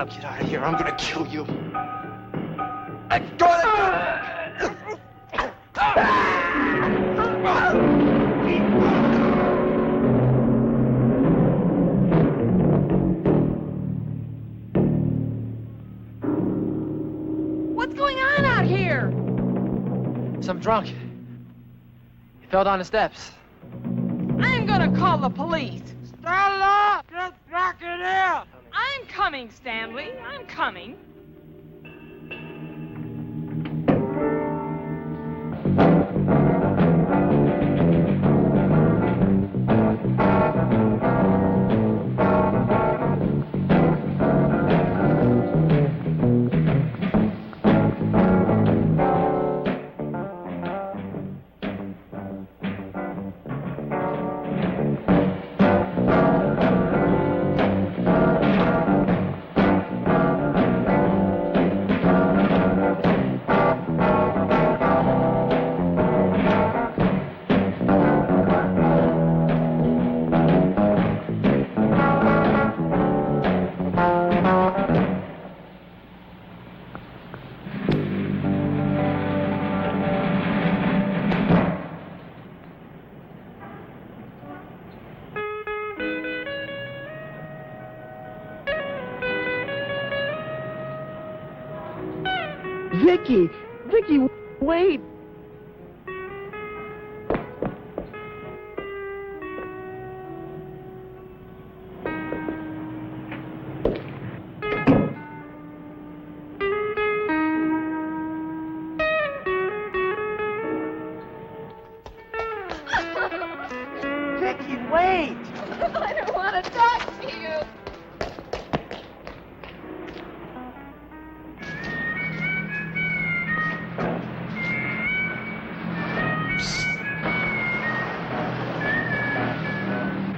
Get out of here. I'm gonna kill you. What's going on out here? Some drunk. He fell down the steps. I'm gonna call the police. Stella! Get back in here! I'm coming, Stanley. I'm coming. Vicky, wait. Vicky, wait. I don't want to talk to you.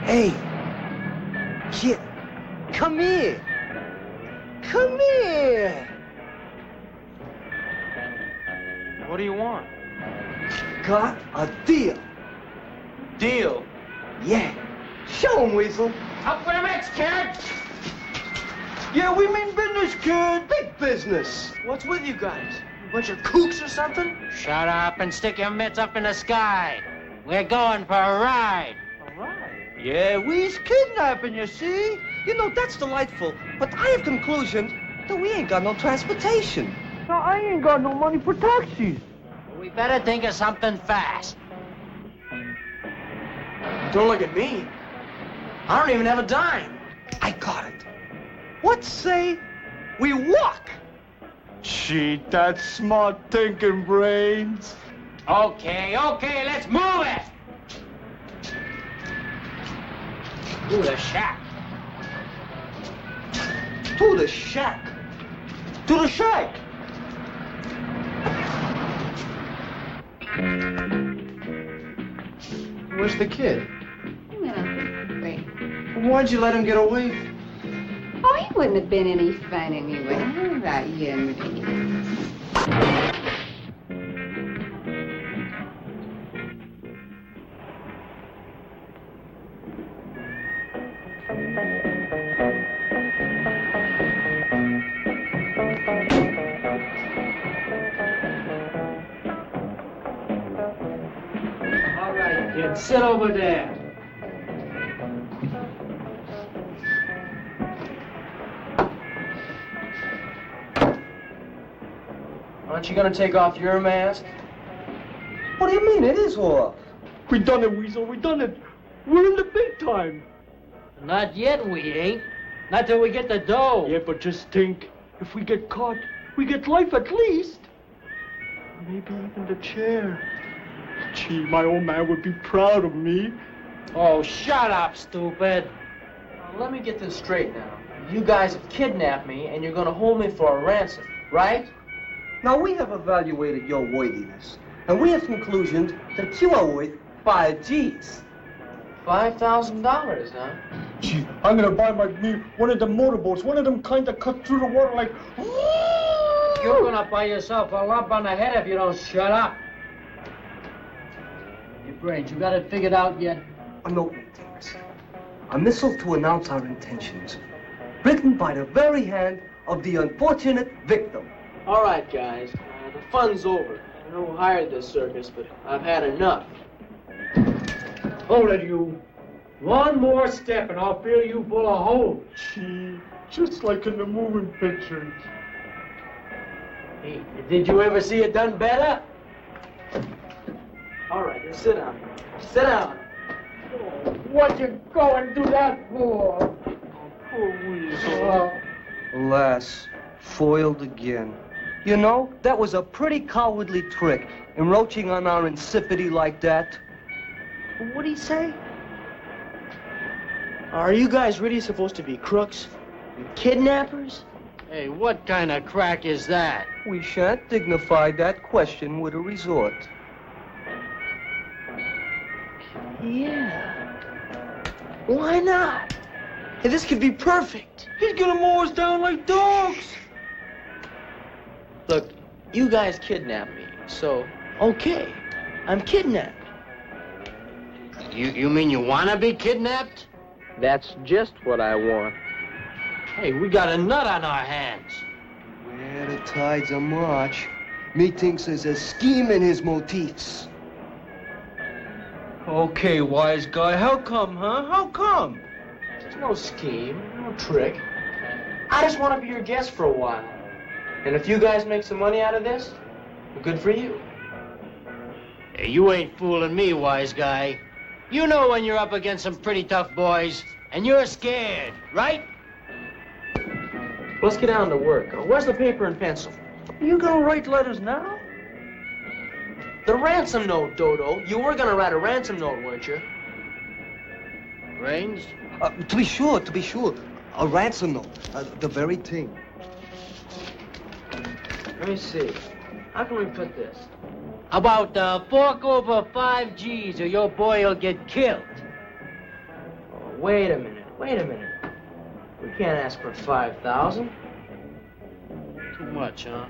Hey, kid, come here. Come here. What do you want? Got a deal. Deal. Yeah. Show 'em, Weasel. Up for the mix, kid! Yeah, we mean business, kid. Big business. What's with you guys? A bunch of kooks or something? Shut up and stick your mitts up in the sky. We're going for a ride. All right. Yeah, we's kidnapping, you see? You know, that's delightful. But I have conclusion that we ain't got no transportation. Now, I ain't got no money for taxis. We better think of something fast. Don't look at me. I don't even have a dime. I got it. What say we walk? Cheat that smart thinking brains. Okay, let's move it! To the shack. To the shack. To the shack. Where's the kid? Wait. Why'd you let him get away? Oh, he wouldn't have been any fun anyway. How about you and me? All right, kid, sit over there. Aren't you gonna take off your mask? What do you mean? It is off. We done it, Weasel. We done it. We're in the big time. Not yet, we ain't. Not till we get the dough. Yeah, but just think. If we get caught, we get life at least. Maybe even the chair. Gee, my old man would be proud of me. Oh, shut up, stupid. Now, let me get this straight now. You guys have kidnapped me, and you're gonna hold me for a ransom, right? Now, we have evaluated your worthiness, and we have conclusions that you are worth 5 G's. $5,000, huh? Gee, I'm gonna buy me one of the motorboats, one of them kind that cut through the water like... You're gonna buy yourself a lump on the head if you don't shut up. Your brains, you got it figured out yet? A note, Davis. A missile to announce our intentions. Written by the very hand of the unfortunate victim. All right, guys. The fun's over. I know who hired this circus, but I've had enough. Hold it, you. One more step and I'll fill you full of holes. Gee, just like in the moving pictures. Hey, did you ever see it done better? All right, then sit down. Sit down. What you go and do that for? Poor Weasel. Alas, foiled again. You know, that was a pretty cowardly trick, encroaching on our insipidity like that. What'd he say? Are you guys really supposed to be crooks? Kidnappers? Hey, what kind of crack is that? We shan't dignify that question with a resort. Yeah. Why not? Hey, this could be perfect. He's gonna mow us down like dogs. Look, you guys kidnapped me, so, okay, I'm kidnapped. You mean you wanna be kidnapped? That's just what I want. Hey, we got a nut on our hands. Where the tides are march, methinks there's a scheme in his motifs. Okay, wise guy, how come, huh? How come? There's no scheme, no trick. I just want to be your guest for a while. And if you guys make some money out of this, well, good for you. Hey, you ain't fooling me, wise guy. You know when you're up against some pretty tough boys, and you're scared, right? Let's get down to work. Where's the paper and pencil? You gonna write letters now? The ransom note, Dodo. You were gonna write a ransom note, weren't you? Brains? To be sure. A ransom note, the very thing. Let me see. How can we put this? About fork over 5 G's or your boy will get killed. Oh, wait a minute. We can't ask for 5,000. Too much, huh?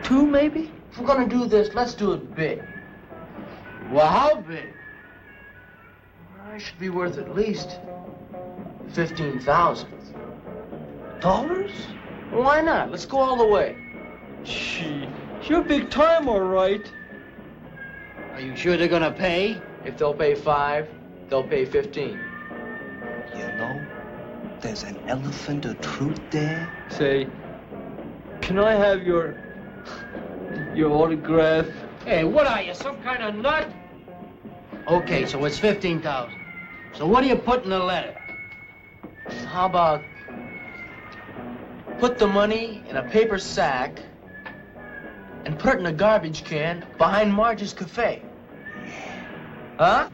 2, maybe? If we're gonna do this, let's do it big. Well, how big? I should be worth at least 15,000. Dollars? Why not? Let's go all the way. Gee, you're big time, all right. Are you sure they're gonna pay? If they'll pay 5, they'll pay 15. You know, there's an elephant of truth there. Say, can I have your autograph? Hey, what are you, some kind of nut? Okay, so it's 15,000. So what do you put in the letter? How about put the money in a paper sack and put it in a garbage can behind Marge's cafe? Huh?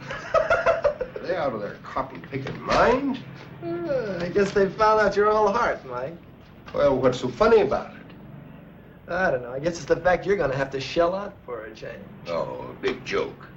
They out of their copy-picking mind? I guess they found out you're all heart, Mike. Well, what's so funny about it? I don't know. I guess it's the fact you're gonna have to shell out for a change. Oh, big joke.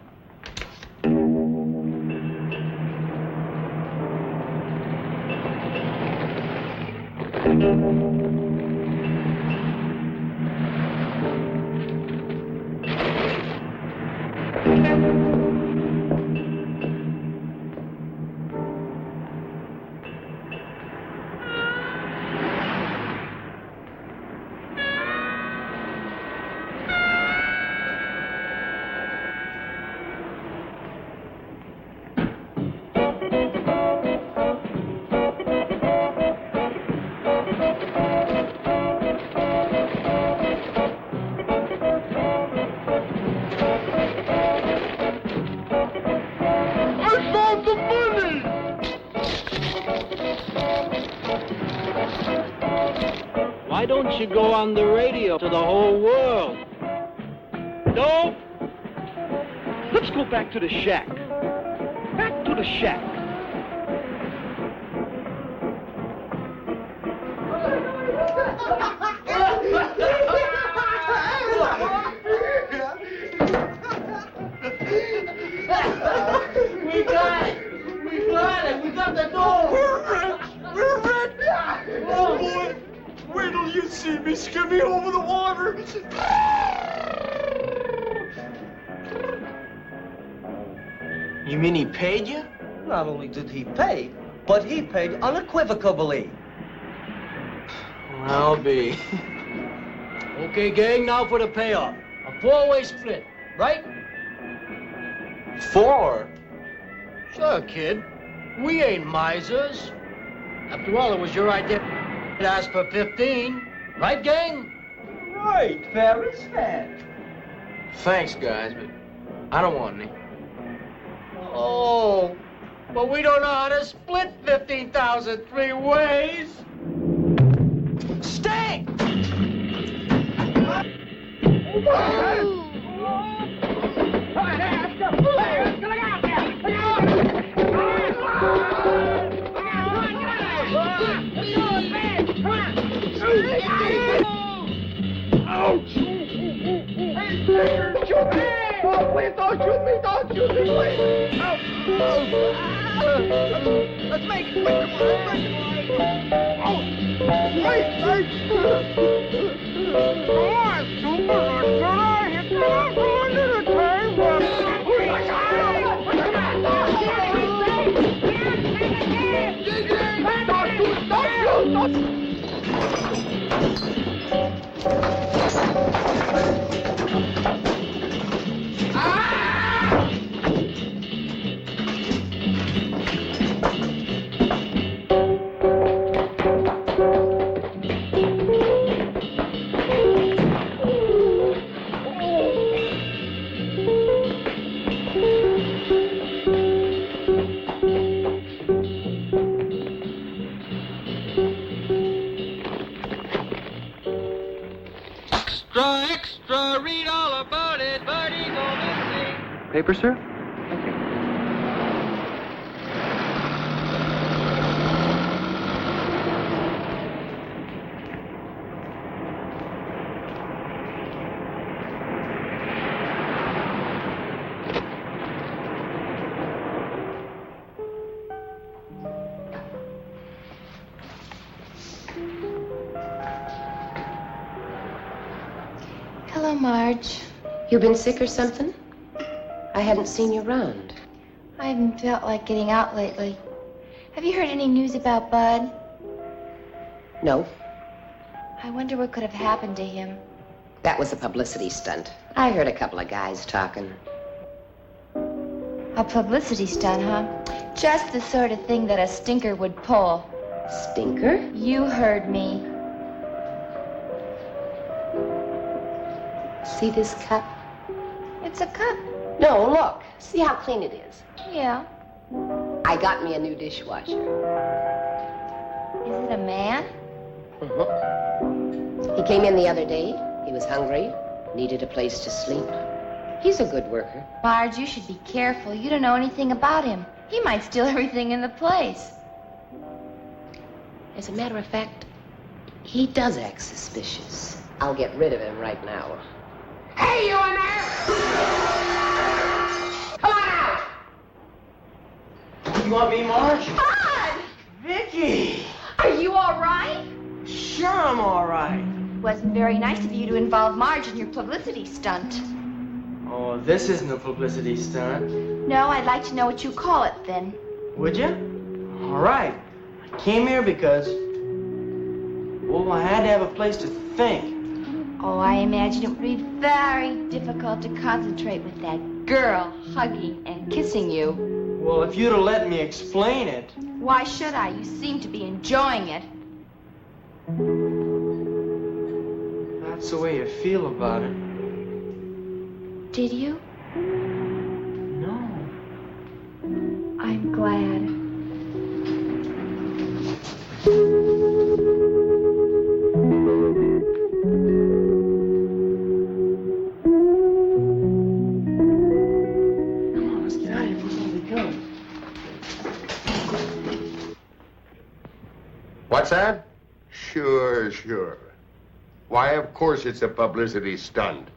Why don't you go on the radio to the whole world? Dope! Let's go back to the shack. Back to the shack. We got it! We got it! We got the gold! We're rich! Oh, boy! Wait till you see me skimming over the water! You mean he paid you? Not only did he pay, but he paid unequivocally. I'll be. Okay, gang, now for the payoff. A 4-way split, right? 4? Sure, kid. We ain't misers. After all, it was your idea to ask for 15. Right, gang? Right, fair is fair. Thanks, guys, but I don't want any. Oh, but we don't know how to split 15,000 3 ways. Stay! Ouch! Shoot me! Oh, please don't shoot me! Don't shoot me, please! Ouch! Let's make it quick! Come on, let's make it! Extra, extra, read all about it, Bud Eagle missing. Paper, sir? Hello, Marge. You been sick or something? I hadn't seen you around. I haven't felt like getting out lately. Have you heard any news about Bud? No, I wonder what could have happened to him. that was a publicity stunt. I heard a couple of guys talking. A publicity stunt, huh? Just the sort of thing that a stinker would pull. Stinker? You heard me. See this cup? It's a cup. No, look. See how clean it is. Yeah. I got me a new dishwasher. Is it a man? He came in the other day. He was hungry, needed a place to sleep. He's a good worker. Marge, you should be careful. You don't know anything about him. He might steal everything in the place. As a matter of fact, he does act suspicious. I'll get rid of him right now. Hey, you in there! Come on out! You want me, Marge? Bud! Vicky! Are you all right? Sure, I'm all right. Wasn't very nice of you to involve Marge in your publicity stunt. Oh, this isn't a publicity stunt. No, I'd like to know what you call it then. Would you? All right. I came here because, well, I had to have a place to think. Oh, I imagine it would be very difficult to concentrate with that girl hugging and kissing you. Well, if you'd have let me explain it. Why should I? You seem to be enjoying it. That's the way you feel about it. Did you? No. I'm glad. What's that? Sure. Why, of course it's a publicity stunt.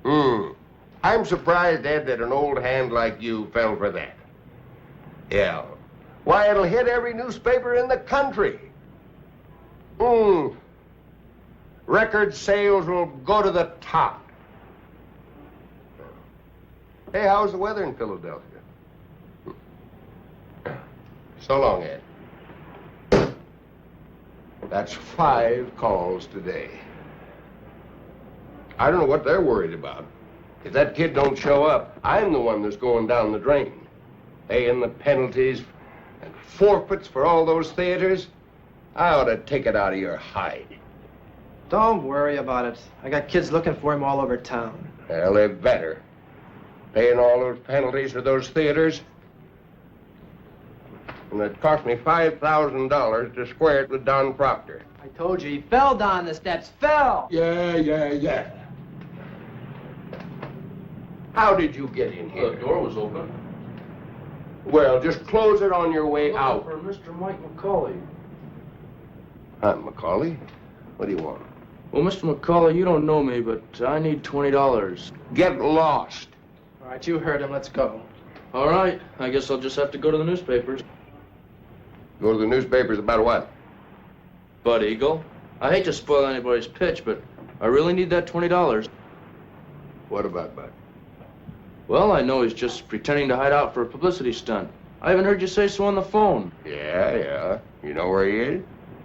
I'm surprised, Ed, that an old hand like you fell for that. Yeah. Why, it'll hit every newspaper in the country. Record sales will go to the top. Hey, how's the weather in Philadelphia? So long, Ed. That's 5 calls today. I don't know what they're worried about. If that kid don't show up, I'm the one that's going down the drain. Paying the penalties and forfeits for all those theaters. I ought to take it out of your hide. Don't worry about it. I got kids looking for him all over town. Well, they better. Paying all those penalties for those theaters. And it cost me $5,000 to square it with Don Proctor. I told you, he fell down the steps. Fell! Yeah. How did you get in here? The door was open. Well, just close it on your way out. For Mr. Mike McCauley. I'm McCauley. What do you want? Well, Mr. McCauley, you don't know me, but I need $20. Get lost. All right, you heard him. Let's go. All right. I guess I'll just have to go to the newspapers. Go to the newspapers about what? Bud Eagle. I hate to spoil anybody's pitch, but I really need that $20. What about Bud? Well, I know he's just pretending to hide out for a publicity stunt. I haven't heard you say so on the phone. Yeah. You know where he is?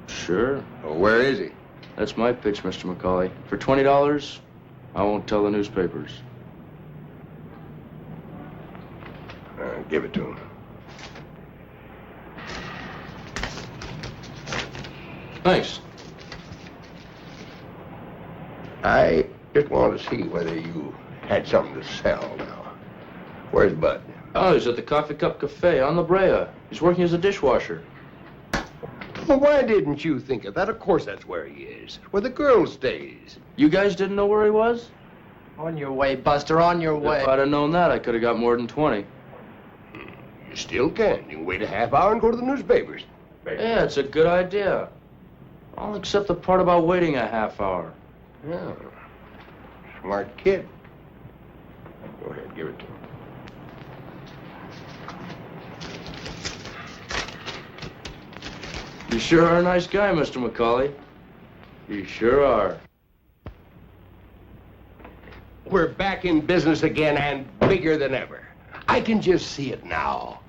Sure. Well, where is he? That's my pitch, Mr. McCauley. For $20, I won't tell the newspapers. Give it to him. Thanks. I just want to see whether you had something to sell now. Where's Bud? Oh, he's at the Coffee Cup Cafe on La Brea. He's working as a dishwasher. Well, why didn't you think of that? Of course that's where he is. Where the girl stays. You guys didn't know where he was? On your way, Buster, on your way. If I'd have known that, I could have got more than 20. You still can. You can wait a half hour and go to the newspapers. Yeah, it's a good idea. I'll accept the part about waiting a half hour. Yeah. Smart kid. Go ahead, give it to him. You sure are a nice guy, Mr. McCauley. You sure are. We're back in business again and bigger than ever. I can just see it now.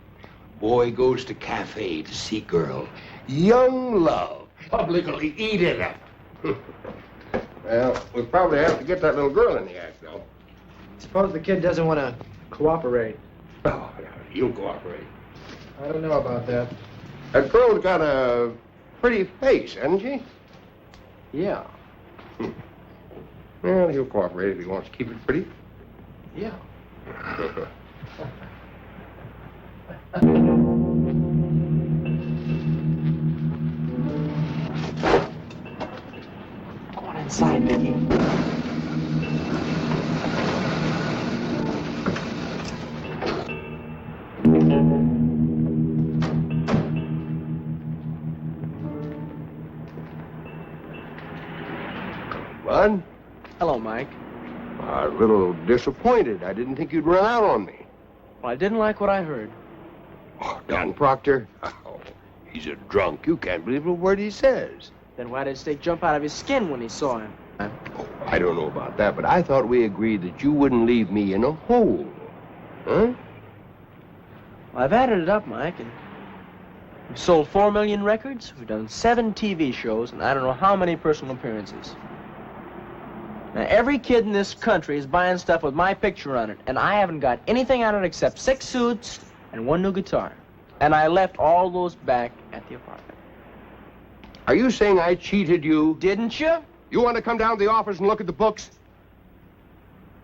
Boy goes to cafe to see girl. Young love. Publicly eat it up. Well, we'll probably have to get that little girl in the act, though. Suppose the kid doesn't want to cooperate. Oh, yeah, you'll cooperate. I don't know about that. That girl's got a pretty face, hasn't she? Yeah. Well, he'll cooperate if he wants to keep it pretty. Yeah. Go on inside, Mickey. Bud? Hello, Mike. A little disappointed. I didn't think you'd run out on me. Well, I didn't like what I heard. Oh, Don Proctor? Oh, he's a drunk. You can't believe a word he says. Then why did Steak jump out of his skin when he saw him? Oh, I don't know about that, but I thought we agreed that you wouldn't leave me in a hole. Huh? Well, I've added it up, Mike, and we've sold 4 million records, we've done 7 TV shows, and I don't know how many personal appearances. Now, every kid in this country is buying stuff with my picture on it, and I haven't got anything on it except 6 suits and 1 new guitar. And I left all those back at the apartment. Are you saying I cheated you? Didn't you? You want to come down to the office and look at the books?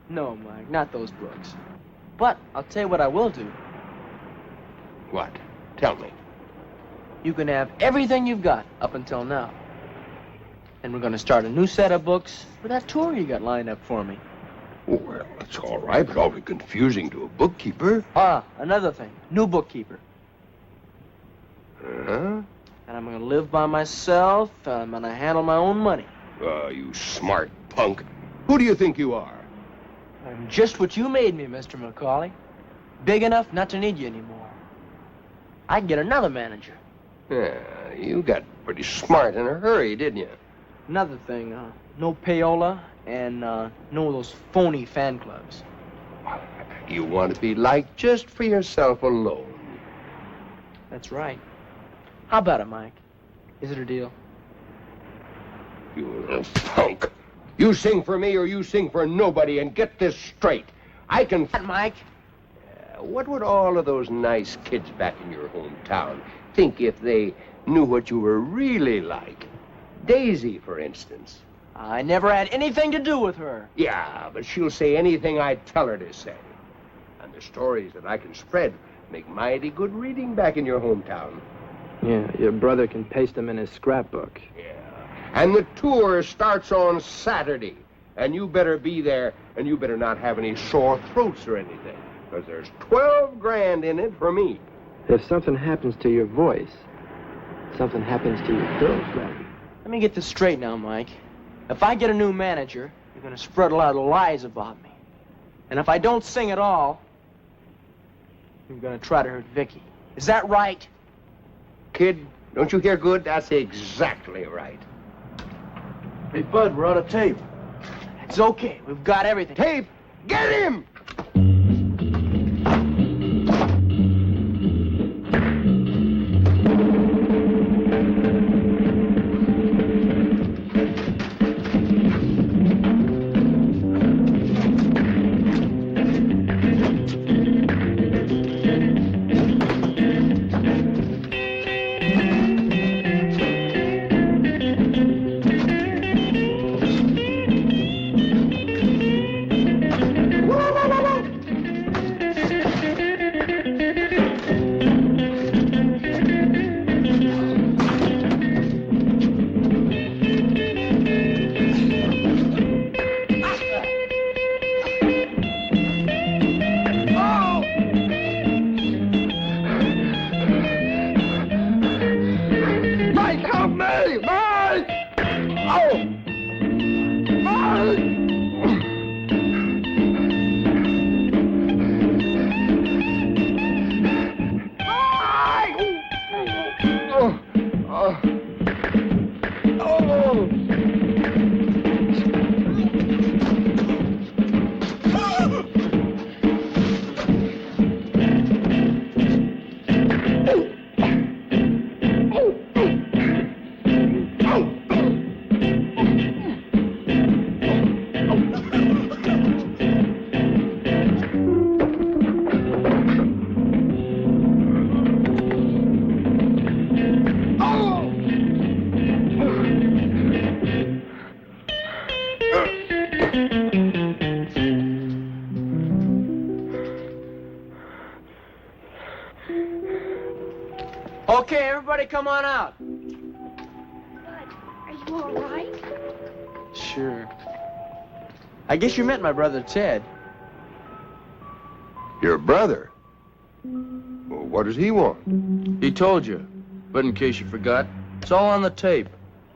No, Mike, not those books. But I'll tell you what I will do. What? Tell me. You can have everything you've got up until now. And we're going to start a new set of books with that tour you got lined up for me. Well, that's all right, but awfully confusing to a bookkeeper. Ah, another thing. New bookkeeper. Uh-huh. And I'm gonna live by myself, and I'm gonna handle my own money. You smart punk. Who do you think you are? I'm just what you made me, Mr. McCauley. Big enough not to need you anymore. I can get another manager. Yeah, you got pretty smart in a hurry, didn't you? Another thing, no payola and no of those phony fan clubs. You want to be liked just for yourself alone. That's right. How about it, Mike? Is it a deal? You little punk. You sing for me or you sing for nobody, and get this straight. I can... Mike? What would all of those nice kids back in your hometown think if they knew what you were really like? Daisy, for instance. I never had anything to do with her. Yeah, but she'll say anything I tell her to say. And the stories that I can spread make mighty good reading back in your hometown. Yeah, your brother can paste them in his scrapbook. Yeah. And the tour starts on Saturday. And you better be there, and you better not have any sore throats or anything. Because there's 12 grand in it for me. If something happens to your voice, something happens to your girlfriend. Let me get this straight now, Mike. If I get a new manager, you're gonna spread a lot of lies about me. And if I don't sing at all, you're gonna try to hurt Vicky. Is that right? Kid, don't you hear good? That's exactly right. Hey, Bud, we're out of tape. It's okay. We've got everything. Tape! Get him! Okay, everybody come on out. Are you all right? Sure. I guess you met my brother, Ted. Your brother? Well, what does he want? He told you. But in case you forgot, it's all on the tape.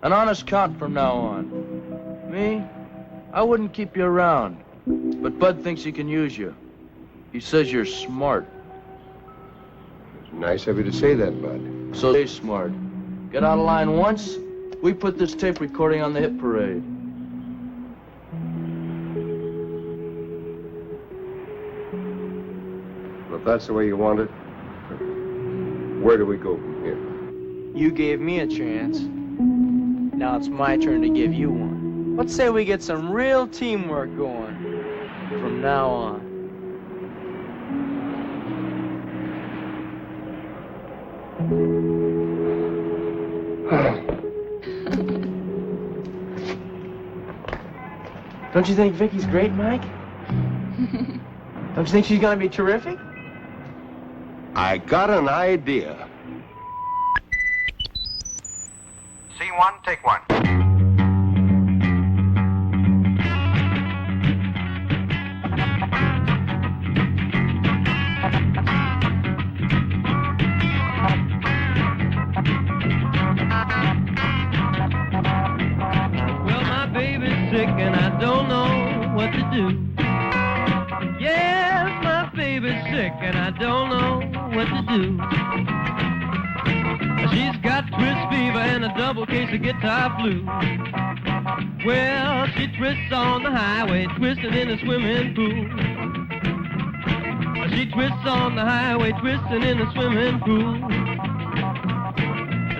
An honest count from now on. Me? I wouldn't keep you around. But Bud thinks he can use you. He says you're smart. Nice of you to say that, Bud. So stay smart. Get out of line once, we put this tape recording on the hit parade. Well, if that's the way you want it, where do we go from here? You gave me a chance. Now it's my turn to give you one. Let's say we get some real teamwork going from now on. Don't you think Vicky's great, Mike? Don't you think she's gonna be terrific? I got an idea. C1, take one. Well, my baby's sick and I don't know what to do. Yes, my baby's sick and I don't know what to do. She's got twist fever and a double case of guitar flu. Well, she twists on the highway, twisting in the swimming pool. She twists on the highway, twisting in the swimming pool.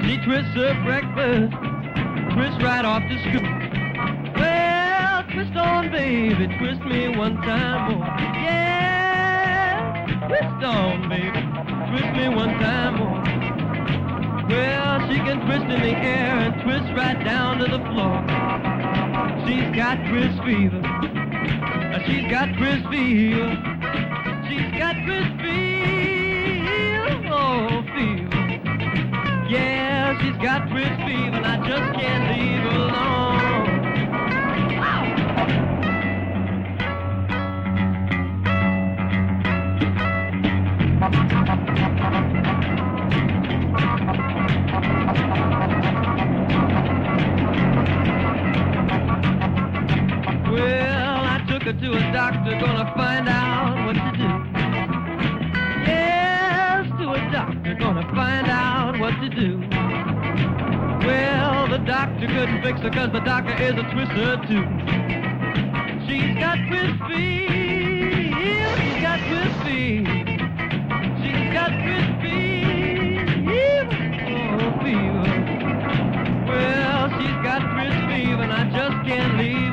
She twists her breakfast, twists right off to school. Well, twist on, baby, twist me one time more. Yeah, twist on, baby, twist me one time more. Well, she can twist in the air and twist right down to the floor. She's got twist fever. She's got twist fever. She's got twist fever. Oh, fever. Yeah, she's got twist fever and I just can't leave her alone. Well, I took her to a doctor, gonna find out what to do. Yes, to a doctor, gonna find out what to do. Well, the doctor couldn't fix her 'cause the doctor is a twister too. She's got twist fever, she's got twist fever. She's got twist fever, oh fever. Well, she's got twist fever and I just can't leave